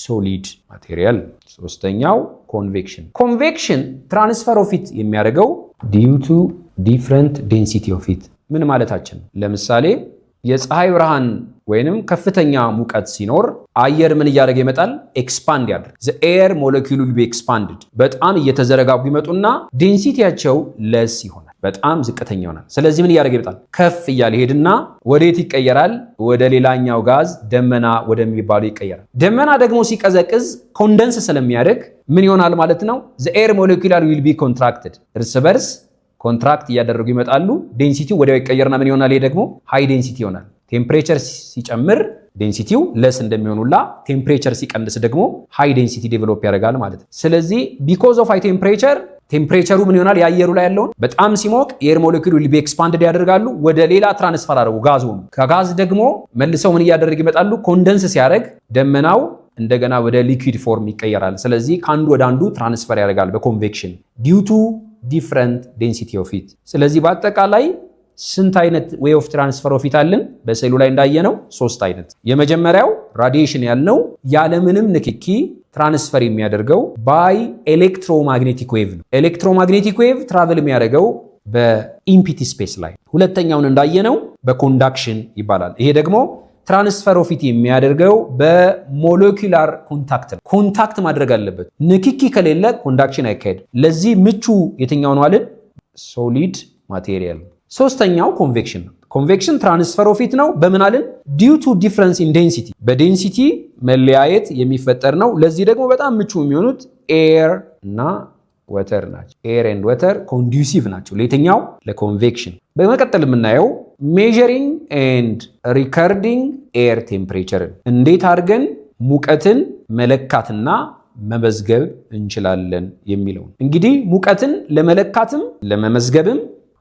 ሶሊድ ማቴሪያል። ሶስተኛው ኮንቬክሽን። ኮንቬክሽን ትራንስፈር ኦፍ ሂት የሚያደርገው ዲዩ ቱ ዲፍረንት ዴንሲቲ ኦፍ ሂት። ምን ማለታችን? ለምሳሌ የፀሐይ ብርሃን ወይንም ከፍተኛ ሙቀት ሲኖር አየር ምን እያደረገ ይመጣል? ኤክስፓንድ ያደርግ። the air molecule will be expanded። በጣም እየተዘረጋጉ ይመጡና ዴንሲቲያቸው ለስ ይሆናል፣ በጣም ዝቅተኛ ይሆናል። ስለዚህ ምን እያደረገ ይመጣል? ከፍ እያለ ሄድና ወዴት ይቀየራል? ወደ ሌላኛው ጋዝ ደመና ወደሚባለው ይቀየራል። ደመና ደግሞ ሲቀዘቅዝ ኮንደንስ ስለሚያደርግ ምን ይሆናል ማለት ነው? the air molecule will be contracted። እርስ በርስ ኮንትራክት እያደረጉ ይመጣሉ። ዴንሲቲው ወዲያው ይቀየርና ምን ይሆናል? ይሄ ደግሞ ሃይ ዴንሲቲ ይሆናል። ቴምፕሬቸር ሲጨምር ዴንሲቲው ለስ እንደሚሆኑላ ቴምፕሬቸር ሲቀንስ ደግሞ ሃይ ዴንሲቲ ዴቨሎፕ ያደርጋል ማለት ነው። ስለዚህ ቢኮዝ ኦፍ ሃይ ቴምፕሬቸሩ ምን ይሆናል? የአየሩ ላይ ያለውን በጣም ሲሞቅ የኤር ሞለኪውል ዊል ቢ ኤክስፓንድድ ያደርጋሉ፣ ወደ ሌላ ትራንስፈር አደረጉ ጋዝ ሆኑ። ከጋዝ ደግሞ መልሰው ምን እያደረጉ ይመጣሉ? ኮንደንስ ሲያደርግ ደመናው እንደገና ወደ ሊኩዊድ ፎርም ይቀየራል። ስለዚህ ከአንዱ ወደ አንዱ ትራንስፈር ያደርጋል በኮንቬክሽን ዲዩ ቱ ዲፍረንት ዴንሲቲ ኦፍ ሂት። ስለዚህ በአጠቃላይ ስንት አይነት ዌይ ኦፍ ትራንስፈር ኦፍ ሂት አለን? በስዕሉ ላይ እንዳየነው 3 አይነት። የመጀመሪያው ራዲዬሽን ያልነው ያለምንም ንክኪ ትራንስፈር የሚያደርገው ባይ ኤሌክትሮማግኔቲክ ዌቭ ነው። ኤሌክትሮማግኔቲክ ዌቭ ትራቨል የሚያደርገው በኢምፒቲ ስፔስ ላይ። ሁለተኛውን እንዳየነው በኮንዳክሽን ይባላል። ይሄ ደግሞ ትራንስፈር ኦፍ ሂት የሚያደርገው በሞለኪላር ኮንታክት ነው። ኮንታክት ማድረግ አለበት። ንክኪ ከሌለ ኮንዳክሽን አይካሄድም። ለዚህ ምቹ የትኛው ነው አለን? ሶሊድ ማቴሪያል። ሶስተኛው ኮንቬክሽን ነው። ኮንቬክሽን ትራንስፈር ኦፍ ሂት ነው። በምን አለን? ዲዩ ቱ ዲፍረንስ ኢን ዴንሲቲ፣ በዴንሲቲ መለያየት የሚፈጠር ነው። ለዚህ ደግሞ በጣም ምቹ የሚሆኑት ኤር እና ወተር ናቸው። ኤር ኤንድ ወተር ኮንዱሲቭ ናቸው ለየትኛው? ለኮንቬክሽን። በመቀጠል የምናየው ሜዠሪንግ ኤንድ ሪከርዲንግ ኤር ቴምፕሬቸርን፣ እንዴት አድርገን ሙቀትን መለካትና መመዝገብ እንችላለን የሚለው። እንግዲህ ሙቀትን ለመለካትም ለመመዝገብም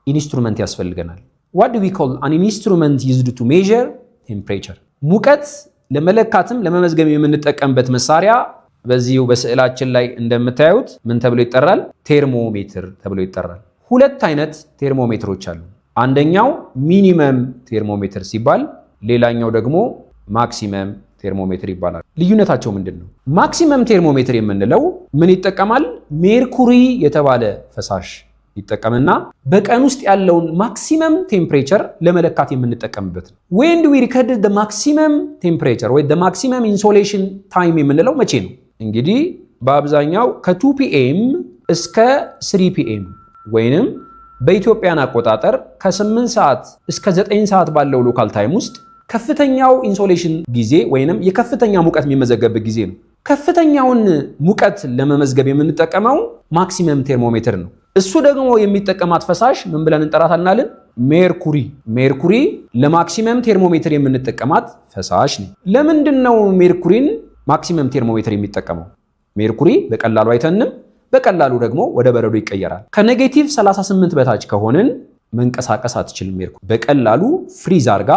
ኢንስትሩመንት ያስፈልገናል። what do we call an instrument used to measure temperature? ሙቀት ለመለካትም ለመመዝገብ የምንጠቀምበት መሳሪያ በዚሁ በስዕላችን ላይ እንደምታዩት ምን ተብሎ ይጠራል? ቴርሞሜትር ተብሎ ይጠራል። 2 አይነት ቴርሞሜትሮች አሉ። አንደኛው ሚኒመም ቴርሞሜትር ሲባል፣ ሌላኛው ደግሞ ማክሲመም ቴርሞሜትር ይባላል። ልዩነታቸው ምንድን ነው? ማክሲመም ቴርሞሜትር የምንለው ምን ይጠቀማል? ሜርኩሪ የተባለ ፈሳሽ ይጠቀምና በቀን ውስጥ ያለውን ማክሲመም ቴምፕሬቸር ለመለካት የምንጠቀምበት ነው። when we record the maximum temperature ወይ the maximum insolation time የምንለው መቼ ነው? እንግዲህ በአብዛኛው ከ2 ፒኤም እስከ 3 ፒኤም ወይንም በኢትዮጵያን አቆጣጠር ከ8 ሰዓት እስከ 9 ሰዓት ባለው ሎካል ታይም ውስጥ ከፍተኛው ኢንሶሌሽን ጊዜ ወይንም የከፍተኛ ሙቀት የሚመዘገብበት ጊዜ ነው። ከፍተኛውን ሙቀት ለመመዝገብ የምንጠቀመው ማክሲመም ቴርሞሜትር ነው። እሱ ደግሞ የሚጠቀማት ፈሳሽ ምን ብለን እንጠራታለን? ሜርኩሪ። ሜርኩሪ ለማክሲመም ቴርሞሜትር የምንጠቀማት ፈሳሽ ነው። ለምንድን ነው ሜርኩሪን ማክሲመም ቴርሞሜትር የሚጠቀመው? ሜርኩሪ በቀላሉ አይተንም፣ በቀላሉ ደግሞ ወደ በረዶ ይቀየራል። ከኔጌቲቭ 38 በታች ከሆንን መንቀሳቀስ አትችልም። ሜርኩሪ በቀላሉ ፍሪዝ አርጋ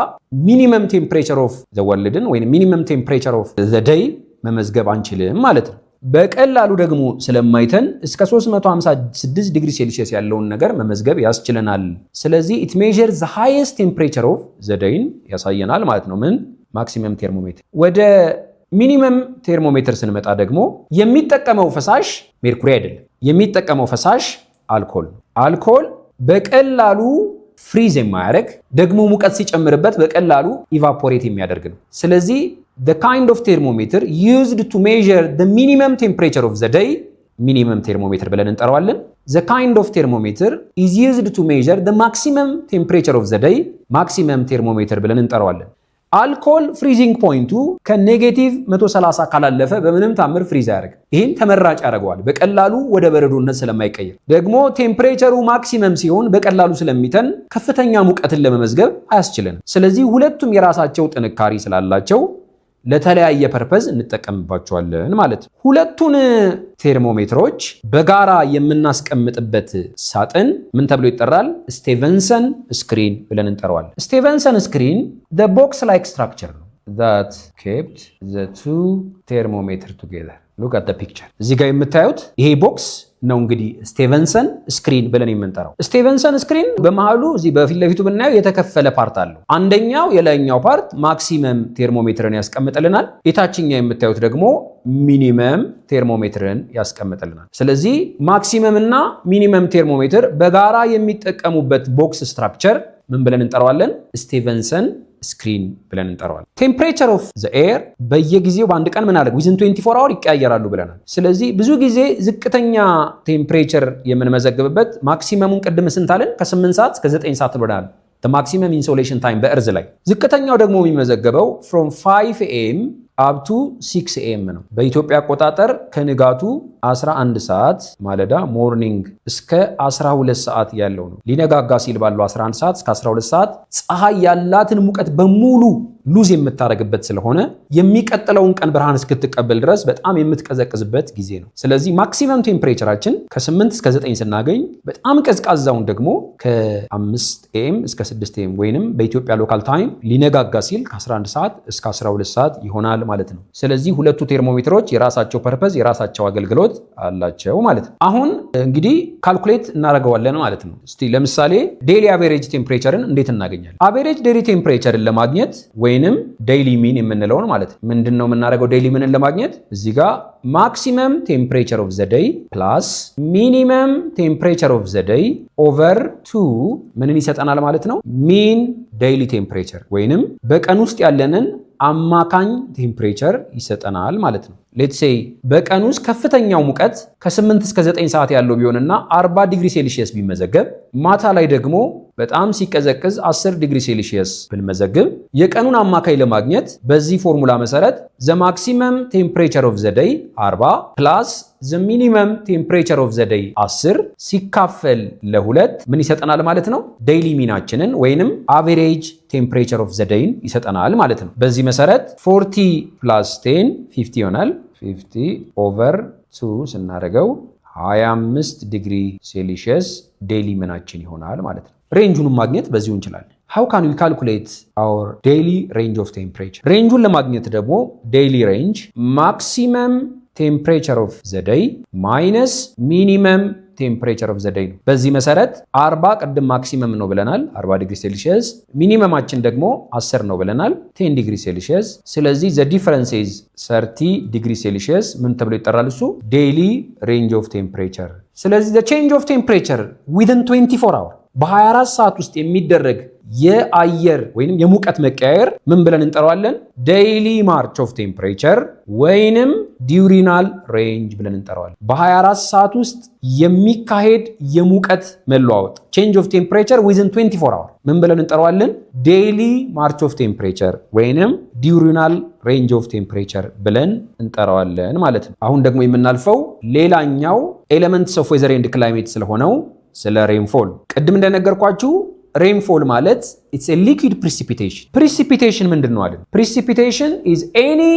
ሚኒመም ቴምፕሬቸር ኦፍ ዘ ወርልድን ወይም ሚኒመም ቴምፕሬቸር ኦፍ ዘ ዴይ መመዝገብ አንችልም ማለት ነው። በቀላሉ ደግሞ ስለማይተን እስከ 356 ዲግሪ ሴልሺየስ ያለውን ነገር መመዝገብ ያስችለናል። ስለዚህ it measures the highest temperature of the day ያሳየናል ማለት ነው። ምን? ማክሲመም ቴርሞሜትር። ወደ ሚኒመም ቴርሞሜትር ስንመጣ ደግሞ የሚጠቀመው ፈሳሽ ሜርኩሪ አይደለም። የሚጠቀመው ፈሳሽ አልኮል። አልኮል በቀላሉ ፍሪዝ የማያደርግ ደግሞ ሙቀት ሲጨምርበት በቀላሉ ኢቫፖሬት የሚያደርግ ነው። ስለዚህ the kind of thermometer used to measure the minimum temperature of the day minimum thermometer ብለን እንጠራዋለን። the kind of thermometer is used to measure the maximum temperature of the day maximum thermometer ብለን እንጠራዋለን። አልኮል ፍሪዚንግ ፖይንቱ ከኔጌቲቭ 130 ካላለፈ በምንም ታምር ፍሪዝ አያደርግም። ይህን ተመራጭ ያደርገዋል በቀላሉ ወደ በረዶነት ስለማይቀየር። ደግሞ ቴምፕሬቸሩ ማክሲመም ሲሆን በቀላሉ ስለሚተን ከፍተኛ ሙቀትን ለመመዝገብ አያስችለንም። ስለዚህ ሁለቱም የራሳቸው ጥንካሬ ስላላቸው ለተለያየ ፐርፐዝ እንጠቀምባቸዋለን ማለት ነው። ሁለቱን ቴርሞሜትሮች በጋራ የምናስቀምጥበት ሳጥን ምን ተብሎ ይጠራል? ስቴቨንሰን ስክሪን ብለን እንጠራዋለን። ስቴቨንሰን ስክሪን the box-like structure ነው that kept the two thermometers together. look at the picture. እዚህ ጋር የምታዩት ይሄ ቦክስ ነው እንግዲህ ስቴቨንሰን ስክሪን ብለን የምንጠራው። ስቴቨንሰን ስክሪን በመሃሉ እዚህ በፊት ለፊቱ ብናየው የተከፈለ ፓርት አለው። አንደኛው የላይኛው ፓርት ማክሲመም ቴርሞሜትርን ያስቀምጥልናል። የታችኛው የምታዩት ደግሞ ሚኒመም ቴርሞሜትርን ያስቀምጥልናል። ስለዚህ ማክሲመም እና ሚኒመም ቴርሞሜትር በጋራ የሚጠቀሙበት ቦክስ ስትራክቸር ምን ብለን እንጠራዋለን? ስቴቨንሰን ስክሪን ብለን እንጠራዋለን። ቴምፕሬቸር ኦፍ ዘ ኤር በየጊዜው በአንድ ቀን ምን አለ ዊዝን 24 አወር ይቀያየራሉ ብለናል። ስለዚህ ብዙ ጊዜ ዝቅተኛ ቴምፕሬቸር የምንመዘግብበት ማክሲመሙን ቅድም ስንት አለን? ከ8 ሰዓት እስከ 9 ሰዓት ብለናል። ማክሲመም ኢንሶሌሽን ታይም በእርዝ ላይ። ዝቅተኛው ደግሞ የሚመዘገበው from 5 AM up to 6 AM ነው። በኢትዮጵያ አቆጣጠር ከንጋቱ 11 ሰዓት ማለዳ ሞርኒንግ እስከ 12 ሰዓት ያለው ነው። ሊነጋጋ ሲል ባለው 11 ሰዓት እስከ 12 ሰዓት ፀሐይ ያላትን ሙቀት በሙሉ ሉዝ የምታደርግበት ስለሆነ የሚቀጥለውን ቀን ብርሃን እስክትቀበል ድረስ በጣም የምትቀዘቅዝበት ጊዜ ነው። ስለዚህ ማክሲመም ቴምፕሬቸራችን ከ8 እስከ 9 ስናገኝ በጣም ቀዝቃዛውን ደግሞ ከ5 AM እስከ 6 AM ወይንም በኢትዮጵያ ሎካል ታይም ሊነጋጋ ሲል ከ11 ሰዓት እስከ 12 ሰዓት ይሆናል ማለት ነው። ስለዚህ ሁለቱ ቴርሞሜትሮች የራሳቸው ፐርፐዝ የራሳቸው አገልግሎት አላቸው ማለት ነው። አሁን እንግዲህ ካልኩሌት እናደርገዋለን ማለት ነው። እስቲ ለምሳሌ ዴይሊ አቨሬጅ ቴምፕሬቸርን እንዴት እናገኛለን? አቨሬጅ ዴይሊ ቴምፕሬቸርን ለማግኘት ወይንም ዴይሊ ሚን የምንለውን ማለት ነው ምንድነው የምናደርገው? ዴይሊ ሚንን ለማግኘት እዚህ ጋር ማክሲመም ቴምፕሬቸር ኦፍ ዘ ዴይ ፕላስ ሚኒመም ቴምፕሬቸር ኦፍ ዘ ዴይ ኦቨር 2 ምንን ይሰጠናል ማለት ነው? ሚን ዴይሊ ቴምፕሬቸር ወይንም በቀን ውስጥ ያለንን አማካኝ ቴምፕሬቸር ይሰጠናል ማለት ነው። ሌትስ ሴይ በቀን ውስጥ ከፍተኛው ሙቀት ከ8 እስከ 9 ሰዓት ያለው ቢሆንና 40 ዲግሪ ሴልሺየስ ቢመዘገብ ማታ ላይ ደግሞ በጣም ሲቀዘቅዝ 10 ዲግሪ ሴልሺየስ ብንመዘግብ የቀኑን አማካይ ለማግኘት በዚህ ፎርሙላ መሰረት the maximum temperature of the day 40 plus the minimum temperature of the day 10 ሲካፈል ለ2 ምን ይሰጠናል ማለት ነው? ዴይሊ ሚናችንን ወይንም average temperature of the day ይሰጠናል ማለት ነው። በዚህ መሰረት 40 plus 10 50 ይሆናል። 50 over 2 ስናደርገው 25 ዲግሪ ሴልሺየስ ዴይሊ ሚናችን ይሆናል ማለት ነው። ሬንጁን ማግኘት በዚሁ እንችላለን። how can we calculate our daily range of temperature? ሬንጁን ለማግኘት ደግሞ daily range maximum temperature of the day minus minimum temperature of the day ነው። በዚህ መሰረት 40 ቅድም ማክሲመም ነው ብለናል 40 ዲግሪ ሴልሺየስ፣ ሚኒመማችን ደግሞ 10 ነው ብለናል 10 ዲግሪ ሴልሺየስ። ስለዚህ the difference is 30 ዲግሪ ሴልሺየስ ምን ተብሎ ይጠራል? እሱ daily range of temperature። ስለዚህ the change of temperature within 24 hours በ24 ሰዓት ውስጥ የሚደረግ የአየር ወይንም የሙቀት መቀያየር ምን ብለን እንጠራዋለን? ዴይሊ ማርች ኦፍ ቴምፕሬቸር ወይንም ዲዩሪናል ሬንጅ ብለን እንጠራዋለን። በ24 ሰዓት ውስጥ የሚካሄድ የሙቀት መለዋወጥ ቼንጅ ኦፍ ቴምፕሬቸር ዊዝን 24 አወር ምን ብለን እንጠራዋለን? ዴይሊ ማርች ኦፍ ቴምፕሬቸር ወይንም ዲዩሪናል ሬንጅ ኦፍ ቴምፕሬቸር ብለን እንጠራዋለን ማለት ነው። አሁን ደግሞ የምናልፈው ሌላኛው ኤሌመንትስ ኦፍ ዌዘር ኤንድ ክላይሜት ስለሆነው ስለ ሬንፎል። ቅድም እንደነገርኳችሁ ሬንፎል ማለት it's a liquid precipitation። precipitation ምንድን ነው አለ? precipitation is any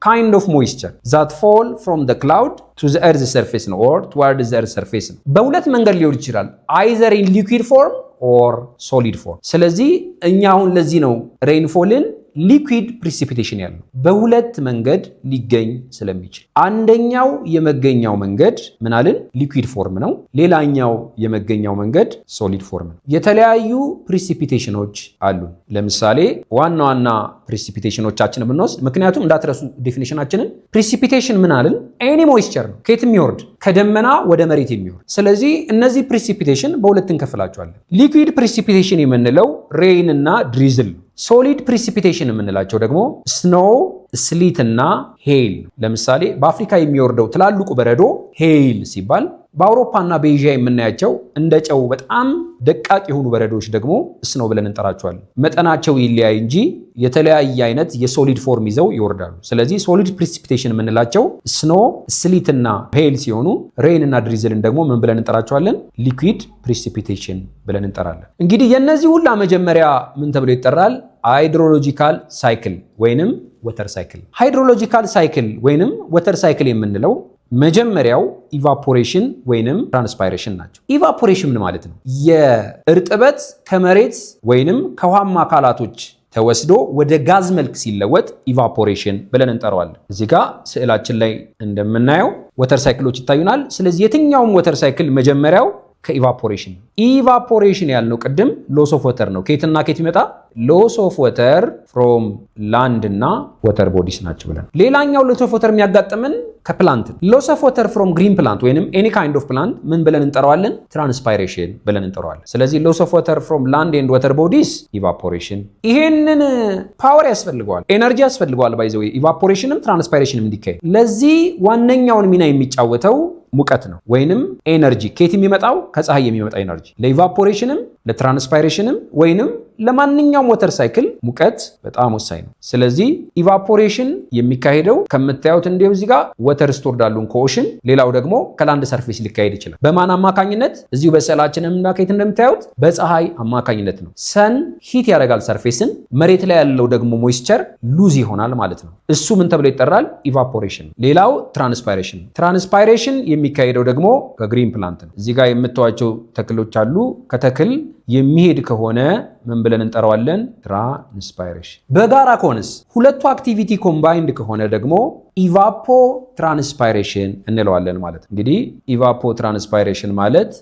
kind of moisture that fall from the cloud to the earth's surface ነው or toward the earth's surface ነው። በሁለት መንገድ ሊሆን ይችላል either in liquid form or solid form። ስለዚህ እኛ አሁን ለዚህ ነው ሬንፎልን ሊኩዊድ ፕሪሲፒቴሽን ያለው በሁለት መንገድ ሊገኝ ስለሚችል፣ አንደኛው የመገኛው መንገድ ምናልን ሊኩዊድ ፎርም ነው። ሌላኛው የመገኛው መንገድ ሶሊድ ፎርም ነው። የተለያዩ ፕሪሲፒቴሽኖች አሉ። ለምሳሌ ዋና ዋና ፕሪሲፒቴሽኖቻችንን ብንወስድ፣ ምክንያቱም እንዳትረሱ ዴፊኒሽናችንን፣ ፕሪሲፒቴሽን ምናልን ኤኒ ሞይስቸር ነው ከየት የሚወርድ ከደመና ወደ መሬት የሚወርድ። ስለዚህ እነዚህ ፕሪሲፒቴሽን በሁለት እንከፍላቸዋለን። ሊኩዊድ ፕሪሲፒቴሽን የምንለው ሬይን እና ድሪዝል። ሶሊድ ፕሪሲፒቴሽን የምንላቸው ደግሞ ስኖው፣ ስሊት እና ሄይል። ለምሳሌ በአፍሪካ የሚወርደው ትላልቁ በረዶ ሄይል ሲባል በአውሮፓና በኤዥያ የምናያቸው እንደ ጨው በጣም ደቃቅ የሆኑ በረዶች ደግሞ ስኖ ብለን እንጠራቸዋለን። መጠናቸው ይለያይ እንጂ የተለያየ አይነት የሶሊድ ፎርም ይዘው ይወርዳሉ። ስለዚህ ሶሊድ ፕሪሲፒቴሽን የምንላቸው ስኖ፣ ስሊት እና ሄይል ሲሆኑ ሬን እና ድሪዝልን ደግሞ ምን ብለን እንጠራቸዋለን? ሊኩዊድ ፕሪሲፒቴሽን ብለን እንጠራለን። እንግዲህ የነዚህ ሁላ መጀመሪያ ምን ተብሎ ይጠራል? ሃይድሮሎጂካል ሳይክል ወይንም ወተር ሳይክል። ሃይድሮሎጂካል ሳይክል ወይንም ወተር ሳይክል የምንለው መጀመሪያው ኢቫፖሬሽን ወይንም ትራንስፓይሬሽን ናቸው። ኢቫፖሬሽን ምን ማለት ነው? የእርጥበት ከመሬት ወይንም ከውሃማ አካላቶች ተወስዶ ወደ ጋዝ መልክ ሲለወጥ ኢቫፖሬሽን ብለን እንጠራዋለን። እዚህ ጋር ስዕላችን ላይ እንደምናየው ወተር ሳይክሎች ይታዩናል። ስለዚህ የትኛውም ወተር ሳይክል መጀመሪያው ከኢቫፖሬሽን። ኢቫፖሬሽን ያልነው ቅድም ሎስ ኦፍ ወተር ነው። ከየትና ከየት ይመጣ? ሎስ ኦፍ ወተር ፍሮም ላንድ እና ወተር ቦዲስ ናቸው ብለን። ሌላኛው ሎስ ኦፍ ወተር የሚያጋጥምን ከፕላንት ሎስ ኦፍ ወተር ፍሮም ግሪን ፕላንት ወይንም ኤኒ ካይንድ ኦፍ ፕላንት ምን ብለን እንጠራዋለን? ትራንስፓይሬሽን ብለን እንጠራዋለን። ስለዚህ ሎስ ኦፍ ወተር ፍሮም ላንድ ኤንድ ወተር ቦዲስ ኢቫፖሬሽን። ይሄንን ፓወር ያስፈልገዋል፣ ኤነርጂ ያስፈልገዋል። ባይ ዘ ዌይ ኢቫፖሬሽንም ትራንስፓይሬሽንም እንዲካሄድ ለዚህ ዋነኛውን ሚና የሚጫወተው ሙቀት ነው ወይንም ኤነርጂ። ከየት የሚመጣው? ከፀሐይ የሚመጣ ኤነርጂ። ለኢቫፖሬሽንም ለትራንስፓይሬሽንም ወይንም ለማንኛውም ወተር ሳይክል ሙቀት በጣም ወሳኝ ነው። ስለዚህ ኢቫፖሬሽን የሚካሄደው ከምታዩት እንዲሁ እዚህ ጋር ወተር ስቶርድ አሉን ከኦሽን፣ ሌላው ደግሞ ከላንድ ሰርፌስ ሊካሄድ ይችላል። በማን አማካኝነት? እዚሁ በሰላችንም ከየት እንደምታዩት በፀሐይ አማካኝነት ነው። ሰን ሂት ያደርጋል ሰርፌስን፣ መሬት ላይ ያለው ደግሞ ሞይስቸር ሉዝ ይሆናል ማለት ነው። እሱ ምን ተብሎ ይጠራል? ኢቫፖሬሽን። ሌላው ትራንስፓይሬሽን። ትራንስፓይሬሽን የሚካሄደው ደግሞ ከግሪን ፕላንት ነው። እዚህ ጋር የምታዩቸው ተክሎች አሉ። ከተክል የሚሄድ ከሆነ ምን ብለን እንጠራዋለን? ትራንስፓይሬሽን። በጋራ ከሆነስ ሁለቱ አክቲቪቲ ኮምባይንድ ከሆነ ደግሞ ኢቫፖ ትራንስፓይሬሽን እንለዋለን ማለት ነው። እንግዲህ ኢቫፖ ትራንስፓይሬሽን ማለት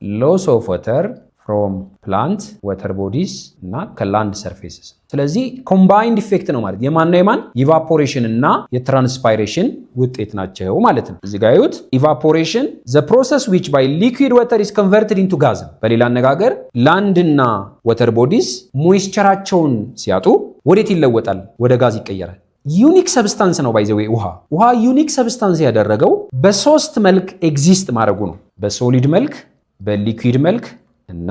ሎስ ኦፍ ወተር ፍሮም ፕላንት ወተር ቦዲስ እና ከላንድ ሰርፌስስ። ስለዚህ ኮምባይንድ ኢፌክት ነው ማለት የማንና የማን? ኢቫፖሬሽን እና የትራንስፓይሬሽን ውጤት ናቸው ማለት ነው። እዚህ ጋር ይዩት። ኢቫፖሬሽን ዘ ፕሮሰስ ዊች ባይ ሊኩዊድ ወተር ኢዝ ኮንቨርትድ ኢንቱ ጋዝ። በሌላ አነጋገር ላንድ እና ወተር ቦዲስ ሞይስቸራቸውን ሲያጡ ወዴት ይለወጣል? ወደ ጋዝ ይቀየራል። ዩኒክ ሰብስታንስ ነው ባይ ዘ ዌይ ውሃ ዩኒክ ሰብስታንስ ያደረገው በሶስት መልክ ኤግዚስት ማድረጉ ነው። በሶሊድ መልክ፣ በሊኩዊድ መልክ እና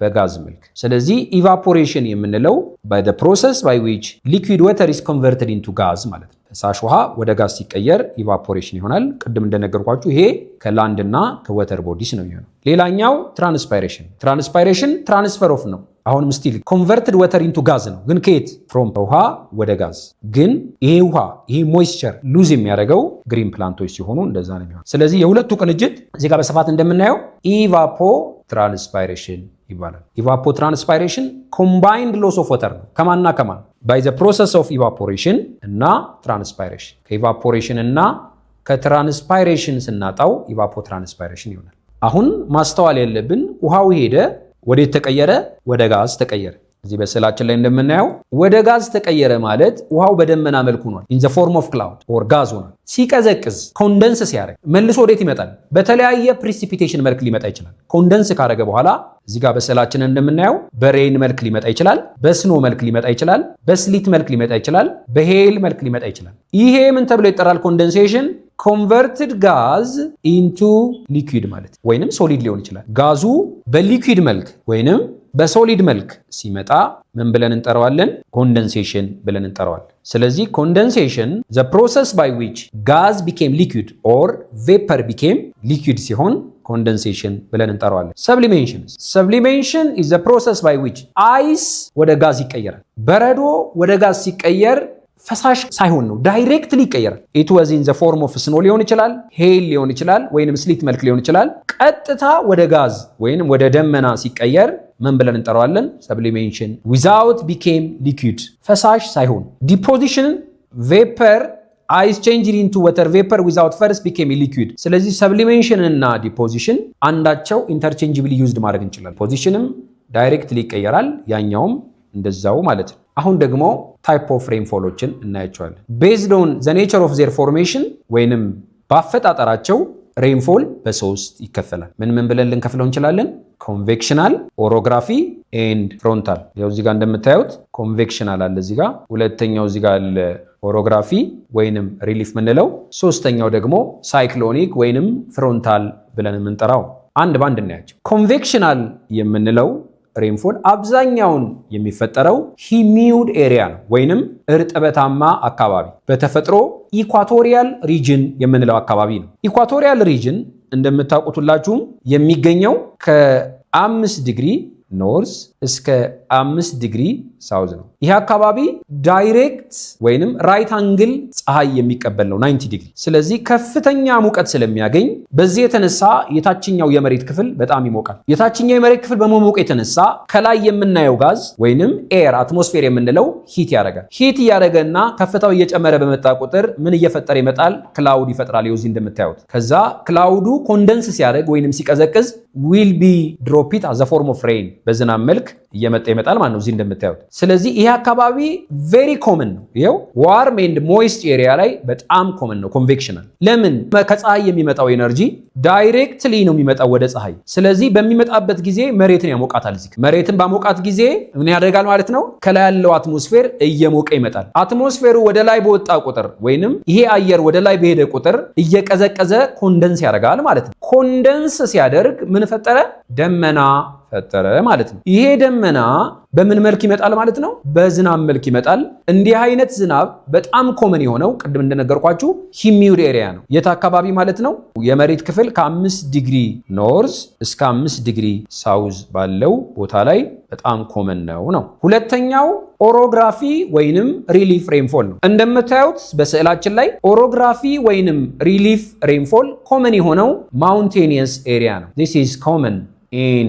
በጋዝ መልክ። ስለዚህ ኢቫፖሬሽን የምንለው by the process by which liquid water is converted into gas ማለት ነው። ፈሳሽ ውሃ ወደ ጋዝ ሲቀየር ኢቫፖሬሽን ይሆናል። ቅድም እንደነገርኳችሁ ይሄ ከላንድ እና ከወተር ቦዲስ ነው የሚሆነው። ሌላኛው ትራንስፓይሬሽን። ትራንስፓይሬሽን ትራንስፈር ኦፍ ነው። አሁንም ስቲል ኮንቨርትድ ወተር ኢንቱ ጋዝ ነው፣ ግን ከየት? ፍሮም ውሃ ወደ ጋዝ። ግን ይሄ ውሃ ይሄ ሞይስቸር ሉዝ የሚያደርገው ግሪን ፕላንቶች ሲሆኑ እንደዛ ነው የሚሆነው። ስለዚህ የሁለቱ ቅንጅት እዚህ ጋር በስፋት እንደምናየው ኢቫፖ ትራንስፓይሬሽን ይባላል። ኢቫፖ ትራንስፓይሬሽን ኮምባይንድ ሎስ ኦፍ ወተር ነው። ከማንና ከማን? ባይ ዘ ፕሮሰስ ኦፍ ኢቫፖሬሽን እና ትራንስፓይሬሽን። ከኢቫፖሬሽን እና ከትራንስፓይሬሽን ስናጣው ኢቫፖ ትራንስፓይሬሽን ይሆናል። አሁን ማስተዋል ያለብን ውሃው ሄደ፣ ወዴት ተቀየረ? ወደ ጋዝ ተቀየረ። እዚህ በስዕላችን ላይ እንደምናየው ወደ ጋዝ ተቀየረ ማለት ውሃው በደመና መልኩ ሆኗል። ኢን ዘ ፎርም ኦፍ ክላውድ ኦር ጋዝ ሆኗል። ሲቀዘቅዝ ኮንደንስ ሲያደርግ መልሶ ወዴት ይመጣል? በተለያየ ፕሪሲፒቴሽን መልክ ሊመጣ ይችላል። ኮንደንስ ካደረገ በኋላ እዚህ ጋር በስዕላችን እንደምናየው በሬን መልክ ሊመጣ ይችላል፣ በስኖ መልክ ሊመጣ ይችላል፣ በስሊት መልክ ሊመጣ ይችላል፣ በሄል መልክ ሊመጣ ይችላል። ይሄ ምን ተብሎ ይጠራል? ኮንደንሴሽን። ኮንቨርትድ ጋዝ ኢንቱ ሊኩዊድ ማለት ወይንም ሶሊድ ሊሆን ይችላል። ጋዙ በሊኩዊድ መልክ ወይንም በሶሊድ መልክ ሲመጣ ምን ብለን እንጠራዋለን? ኮንደንሴሽን ብለን እንጠራዋለን። ስለዚህ ኮንደንሴሽን ዘ ፕሮሰስ ባይ ዊች ጋዝ ቢኬም ሊኩዊድ ኦር ቬፐር ቢኬም ሊኩዊድ ሲሆን ኮንደንሴሽን ብለን እንጠራዋለን። ሰብሊሜሽን ኢዝ ዘ ፕሮሰስ ባይ ዊች አይስ ወደ ጋዝ ይቀየራል። በረዶ ወደ ጋዝ ሲቀየር ፈሳሽ ሳይሆን ነው፣ ዳይሬክትሊ ይቀየራል። ኢት ዋዝ ኢን ዘ ፎርም ኦፍ ስኖ ሊሆን ይችላል፣ ሄል ሊሆን ይችላል፣ ወይንም ስሊት መልክ ሊሆን ይችላል። ቀጥታ ወደ ጋዝ ወይንም ወደ ደመና ሲቀየር ምን ብለን እንጠራዋለን? ሰብሊሜሽን። ዊዛውት ቢኬም ሊኩዊድ ፈሳሽ ሳይሆን። ዲፖዚሽን ቬፐር አይስ ቼንጅድ ኢንቱ ወተር ቬፐር ዊዛውት ፈርስት ቢኬም ሊኩዊድ። ስለዚህ ሰብሊሜሽን እና ዲፖዚሽን አንዳቸው ኢንተርቼንጅብሊ ዩዝድ ማድረግ እንችላለን። ፖዚሽንም ዳይሬክትሊ ይቀየራል፣ ያኛውም እንደዛው ማለት ነው። አሁን ደግሞ ታይፕ ኦፍ ሬንፎሎችን እናያቸዋለን። ቤዝድ ኦን ዘ ኔቸር ኦፍ ዜር ፎርሜሽን ወይንም ባፈጣጠራቸው ሬንፎል በሶስት ይከፈላል። ምን ብለን ልንከፍለው እንችላለን? ኮንቬክሽናል፣ ኦሮግራፊ ኤንድ ፍሮንታል። ያው እዚህ ጋር እንደምታዩት ኮንቬክሽናል አለ እዚህ ጋር፣ ሁለተኛው እዚህ ጋር አለ ኦሮግራፊ ወይንም ሪሊፍ ምንለው፣ ሶስተኛው ደግሞ ሳይክሎኒክ ወይንም ፍሮንታል ብለን የምንጠራው። አንድ ባንድ እናያቸው። ኮንቬክሽናል የምንለው ሬንፎል አብዛኛውን የሚፈጠረው ሂሚዩድ ኤሪያ ነው ወይንም እርጥበታማ አካባቢ፣ በተፈጥሮ ኢኳቶሪያል ሪጅን የምንለው አካባቢ ነው። ኢኳቶሪያል ሪጅን እንደምታውቁትላችሁም የሚገኘው ከ5 ዲግሪ ኖርዝ እስከ 5 ዲግሪ ሳውዝ ነው። ይህ አካባቢ ዳይሬክት ወይንም ራይት አንግል ፀሐይ የሚቀበል ነው 90 ዲግሪ። ስለዚህ ከፍተኛ ሙቀት ስለሚያገኝ በዚህ የተነሳ የታችኛው የመሬት ክፍል በጣም ይሞቃል። የታችኛው የመሬት ክፍል በመሞቅ የተነሳ ከላይ የምናየው ጋዝ ወይንም ኤር አትሞስፌር የምንለው ሂት ያደርጋል። ሂት እያደረገና ከፍታው እየጨመረ በመጣ ቁጥር ምን እየፈጠረ ይመጣል? ክላውድ ይፈጥራል። ይኸው እዚህ እንደምታዩት። ከዛ ክላውዱ ኮንደንስ ሲያደርግ ወይንም ሲቀዘቅዝ ዊል ቢ ድሮፕ ኢት አዝ አ ፎርም ኦፍ ሬን በዝናብ መልክ እየመጣ ይመጣል ማለት ነው እዚህ እንደምታዩት። ስለዚህ ይሄ አካባቢ ቬሪ ኮመን ነው። ይሄው ዋርም ኤንድ ሞይስት ኤሪያ ላይ በጣም ኮመን ነው ኮንቬክሽናል። ለምን? ከፀሐይ የሚመጣው ኤነርጂ ዳይሬክትሊ ነው የሚመጣው ወደ ፀሐይ። ስለዚህ በሚመጣበት ጊዜ መሬትን ያሞቃታል። እዚህ መሬትን ባሞቃት ጊዜ ምን ያደርጋል ማለት ነው? ከላይ ያለው አትሞስፌር እየሞቀ ይመጣል። አትሞስፌሩ ወደ ላይ በወጣ ቁጥር ወይንም ይሄ አየር ወደ ላይ በሄደ ቁጥር እየቀዘቀዘ ኮንደንስ ያደርጋል ማለት ነው። ኮንደንስ ሲያደርግ ምን ፈጠረ? ደመና ፈጠረ ማለት ነው። ይሄ ደመና በምን መልክ ይመጣል ማለት ነው? በዝናብ መልክ ይመጣል። እንዲህ አይነት ዝናብ በጣም ኮመን የሆነው ቅድም እንደነገርኳችሁ ሂሚዩድ ኤሪያ ነው። የት አካባቢ ማለት ነው? የመሬት ክፍል ከ5 ዲግሪ ኖርዝ እስከ 5 ዲግሪ ሳውዝ ባለው ቦታ ላይ በጣም ኮመን ነው። ሁለተኛው ኦሮግራፊ ወይንም ሪሊፍ ሬንፎል ነው። እንደምታዩት በስዕላችን ላይ ኦሮግራፊ ወይንም ሪሊፍ ሬንፎል ኮመን የሆነው ማውንቴኒየስ ኤሪያ ነው። this is common in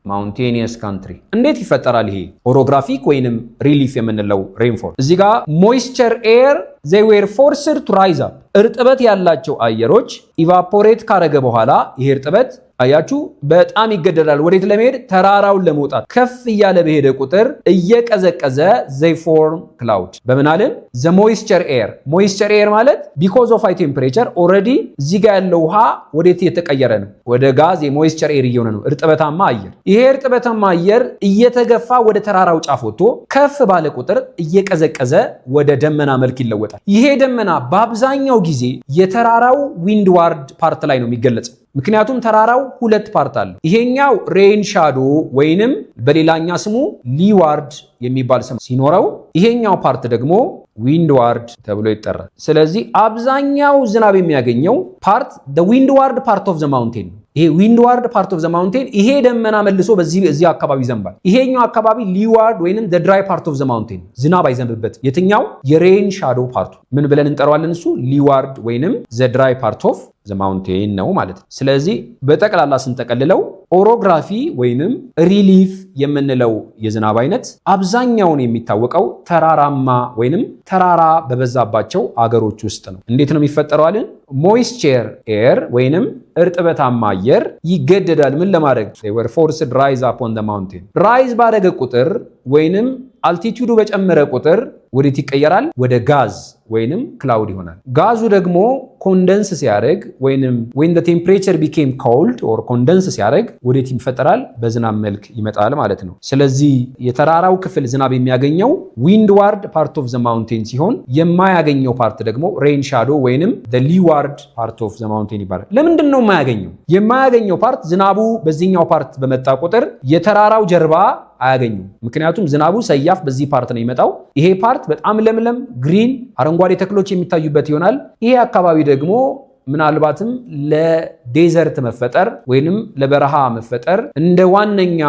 ማውንቴኒየስ ካንትሪ። እንዴት ይፈጠራል ይሄ ኦሮግራፊክ ወይንም ሪሊፍ የምንለው ሬንፎል? እዚህ ጋር ሞይስቸር ኤር they were forced to rise up እርጥበት ያላቸው አየሮች ኢቫፖሬት ካረገ በኋላ ይሄ እርጥበት አያችሁ በጣም ይገደዳል። ወዴት ለመሄድ? ተራራውን ለመውጣት። ከፍ እያለ በሄደ ቁጥር እየቀዘቀዘ they form cloud። በምን አለን? the moisture air moisture air ማለት because of high temperature already እዚህ ጋር ያለው ውሃ ወዴት እየተቀየረ ነው? ወደ ጋዝ የሞይስቸር ኤር እየሆነ ነው። እርጥበታማ አየር። ይሄ እርጥበታማ አየር እየተገፋ ወደ ተራራው ጫፍ ወጥቶ ከፍ ባለ ቁጥር እየቀዘቀዘ ወደ ደመና መልክ ይለወጣል። ይሄ ደመና በአብዛኛው ጊዜ የተራራው ዊንድዋርድ ፓርት ላይ ነው የሚገለጸው። ምክንያቱም ተራራው ሁለት ፓርት አለው። ይሄኛው ሬን ሻዶ ወይንም በሌላኛ ስሙ ሊዋርድ የሚባል ስም ሲኖረው፣ ይሄኛው ፓርት ደግሞ ዊንድዋርድ ተብሎ ይጠራል። ስለዚህ አብዛኛው ዝናብ የሚያገኘው ፓርት the windward part of the mountain ነው። ይሄ ዊንድዋርድ ፓርት ኦፍ ዘ ማውንቴን ይሄ ደመና መልሶ በዚህ አካባቢ ይዘንባል። ይሄኛው አካባቢ ሊዋርድ ወይንም the dry part of the mountain ዝናብ አይዘንብበትም። የትኛው? የሬን ሻዶ ፓርቱ ምን ብለን እንጠራዋለን? እሱ ሊዋርድ ወይንም the dry part of the mountain ነው ማለት ነው። ስለዚህ በጠቅላላ ስንጠቀልለው ኦሮግራፊ ወይንም ሪሊፍ የምንለው የዝናብ አይነት አብዛኛውን የሚታወቀው ተራራማ ወይንም ተራራ በበዛባቸው አገሮች ውስጥ ነው። እንዴት ነው የሚፈጠረው አለን? ሞይስቸር ኤር ወይንም እርጥበታማ አየር ይገደዳል። ምን ለማድረግ? they were forced rise up on the mountain ራይዝ ባደረገ ቁጥር ወይንም አልቲቲዩዱ በጨመረ ቁጥር ወዴት ይቀየራል? ወደ ጋዝ ወይንም ክላውድ ይሆናል። ጋዙ ደግሞ ኮንደንስ ሲያደርግ ወይንም when the temperature became cold or ኮንደንስ ሲያደርግ ወዴት ይፈጠራል? በዝናብ መልክ ይመጣል ማለት ነው። ስለዚህ የተራራው ክፍል ዝናብ የሚያገኘው ዊንድዋርድ ፓርት ኦፍ ዘ ማውንቴን ሲሆን የማያገኘው ፓርት ደግሞ ሬን ሻዶ ወይንም the leeward part of the mountain ይባላል። ለምንድን ነው የማያገኘው? የማያገኘው ፓርት ዝናቡ በዚህኛው ፓርት በመጣ ቁጥር የተራራው ጀርባ አያገኙም። ምክንያቱም ዝናቡ ሰያፍ በዚህ ፓርት ነው የሚመጣው። ይሄ ፓርት በጣም ለምለም ግሪን አረንጓዴ ተክሎች የሚታዩበት ይሆናል። ይሄ አካባቢ ደግሞ ምናልባትም ለዴዘርት መፈጠር ወይንም ለበረሃ መፈጠር እንደ ዋነኛ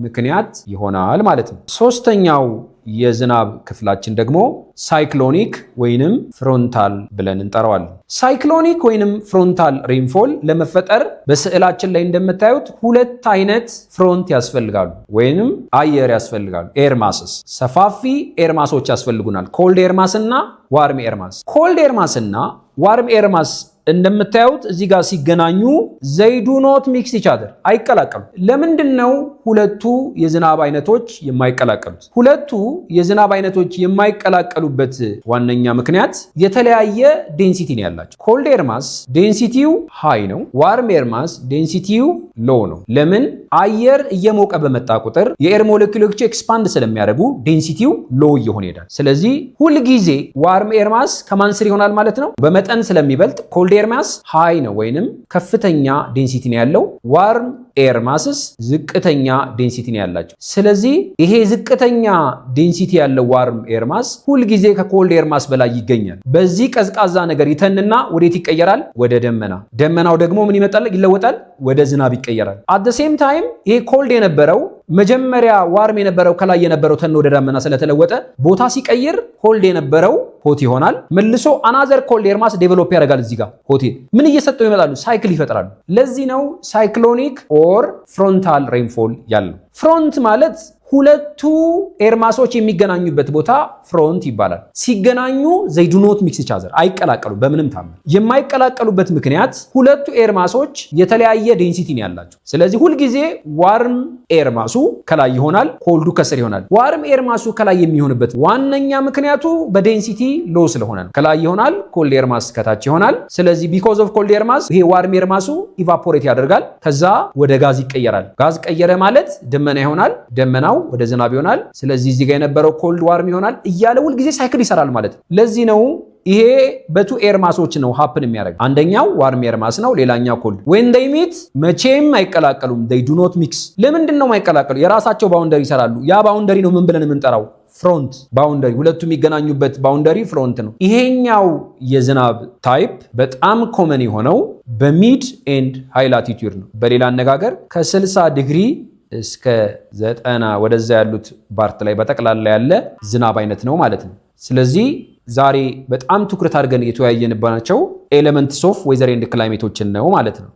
ምክንያት ይሆናል ማለት ነው። ሶስተኛው የዝናብ ክፍላችን ደግሞ ሳይክሎኒክ ወይንም ፍሮንታል ብለን እንጠራዋለን። ሳይክሎኒክ ወይንም ፍሮንታል ሬንፎል ለመፈጠር በስዕላችን ላይ እንደምታዩት ሁለት አይነት ፍሮንት ያስፈልጋሉ ወይንም አየር ያስፈልጋሉ። ኤርማስስ ሰፋፊ ኤርማሶች ያስፈልጉናል። ኮልድ ኤርማስ እና ዋርም ኤርማስ። ኮልድ ኤርማስ እና ዋርም ኤርማስ እንደምታዩት እዚህ ጋር ሲገናኙ they do not mix each other አይቀላቀሉም። ለምንድን ነው ሁለቱ የዝናብ አይነቶች የማይቀላቀሉት? ሁለቱ የዝናብ አይነቶች የማይቀላቀሉበት ዋነኛ ምክንያት የተለያየ ዴንሲቲ ነው ያላቸው። ኮልድ ኤርማስ ዴንሲቲው ሃይ ነው። ዋርም ኤርማስ ዴንሲቲው ሎው ነው። ለምን? አየር እየሞቀ በመጣ ቁጥር የኤር ሞለኪውሎች ኤክስፓንድ ስለሚያደርጉ ዴንሲቲው ሎው እየሆነ ይሄዳል። ስለዚህ ሁል ጊዜ ዋርም ኤር ማስ ከማን ስር ይሆናል ማለት ነው? በመጠን ስለሚበልጥ ኮልድ ኤር ማስ ሃይ ነው ወይንም ከፍተኛ ዴንሲቲ ነው ያለው። ዋርም ኤር ማስስ ዝቅተኛ ዴንሲቲ ነው ያላቸው። ስለዚህ ይሄ ዝቅተኛ ዴንሲቲ ያለው ዋርም ኤር ማስ ሁል ጊዜ ከኮልድ ኤር ማስ በላይ ይገኛል። በዚህ ቀዝቃዛ ነገር ይተንና ወዴት ይቀየራል? ወደ ደመና። ደመናው ደግሞ ምን ይለወጣል? ወደ ዝናብ ይቀየራል። አት ዘ ሴም ታይም ይሄ ኮልድ የነበረው መጀመሪያ ዋርም የነበረው ከላይ የነበረው ተን ወደ ደመና ስለተለወጠ ቦታ ሲቀይር ኮልድ የነበረው ሆት ይሆናል። መልሶ አናዘር ኮልድ ኤር ማስ ዴቨሎፕ ያደርጋል። እዚህ ጋር ሆት ምን እየሰጠው ይመጣሉ? ሳይክል ይፈጥራሉ። ለዚህ ነው ሳይክሎኒክ ኦር ፍሮንታል ሬንፎል ያለው። ፍሮንት ማለት ሁለቱ ኤርማሶች የሚገናኙበት ቦታ ፍሮንት ይባላል። ሲገናኙ they do not mix each other አይቀላቀሉም። በምንም ታምር የማይቀላቀሉበት ምክንያት ሁለቱ ኤርማሶች የተለያየ ዴንሲቲ ነው ያላቸው። ስለዚህ ሁልጊዜ ዋርም ኤርማሱ ከላይ ይሆናል፣ ኮልዱ ከስር ይሆናል። ዋርም ኤርማሱ ከላይ የሚሆንበት ዋነኛ ምክንያቱ በዴንሲቲ ሎ ስለሆነ ነው። ከላይ ይሆናል፣ ኮልድ ኤርማስ ከታች ይሆናል። ስለዚህ because of cold ኤርማስ ይሄ ዋርም ኤርማሱ ኢቫፖሬት ያደርጋል፣ ከዛ ወደ ጋዝ ይቀየራል። ጋዝ ቀየረ ማለት ደመና ይሆናል። ደመናው ወደ ዝናብ ይሆናል። ስለዚህ እዚህ ጋር የነበረው ኮልድ ዋርም ይሆናል እያለ ሁል ጊዜ ሳይክል ይሰራል ማለት ነው። ለዚህ ነው ይሄ በቱ ኤርማሶች ነው ሃፕን የሚያደርግ። አንደኛው ዋርም ኤርማስ ነው፣ ሌላኛው ኮልድ። when they meet መቼም አይቀላቀሉም። they do not mix። ለምንድን ነው የማይቀላቀሉ? የራሳቸው ባውንደሪ ይሰራሉ። ያ ባውንደሪ ነው ምን ብለን የምንጠራው? ፍሮንት ባውንደሪ። ሁለቱ የሚገናኙበት ባውንደሪ ፍሮንት ነው። ይሄኛው የዝናብ ታይፕ በጣም ኮመን የሆነው በሚድ ኤንድ ሃይ ላቲቲዩድ ነው። በሌላ አነጋገር ከ60 ዲግሪ እስከ 90 ወደዛ ያሉት ባርት ላይ በጠቅላላ ያለ ዝናብ አይነት ነው ማለት ነው። ስለዚህ ዛሬ በጣም ትኩረት አድርገን የተወያየንባቸው ኤሌመንትስ ኦፍ ዌዘር ኤንድ ክላይሜቶችን ነው ማለት ነው።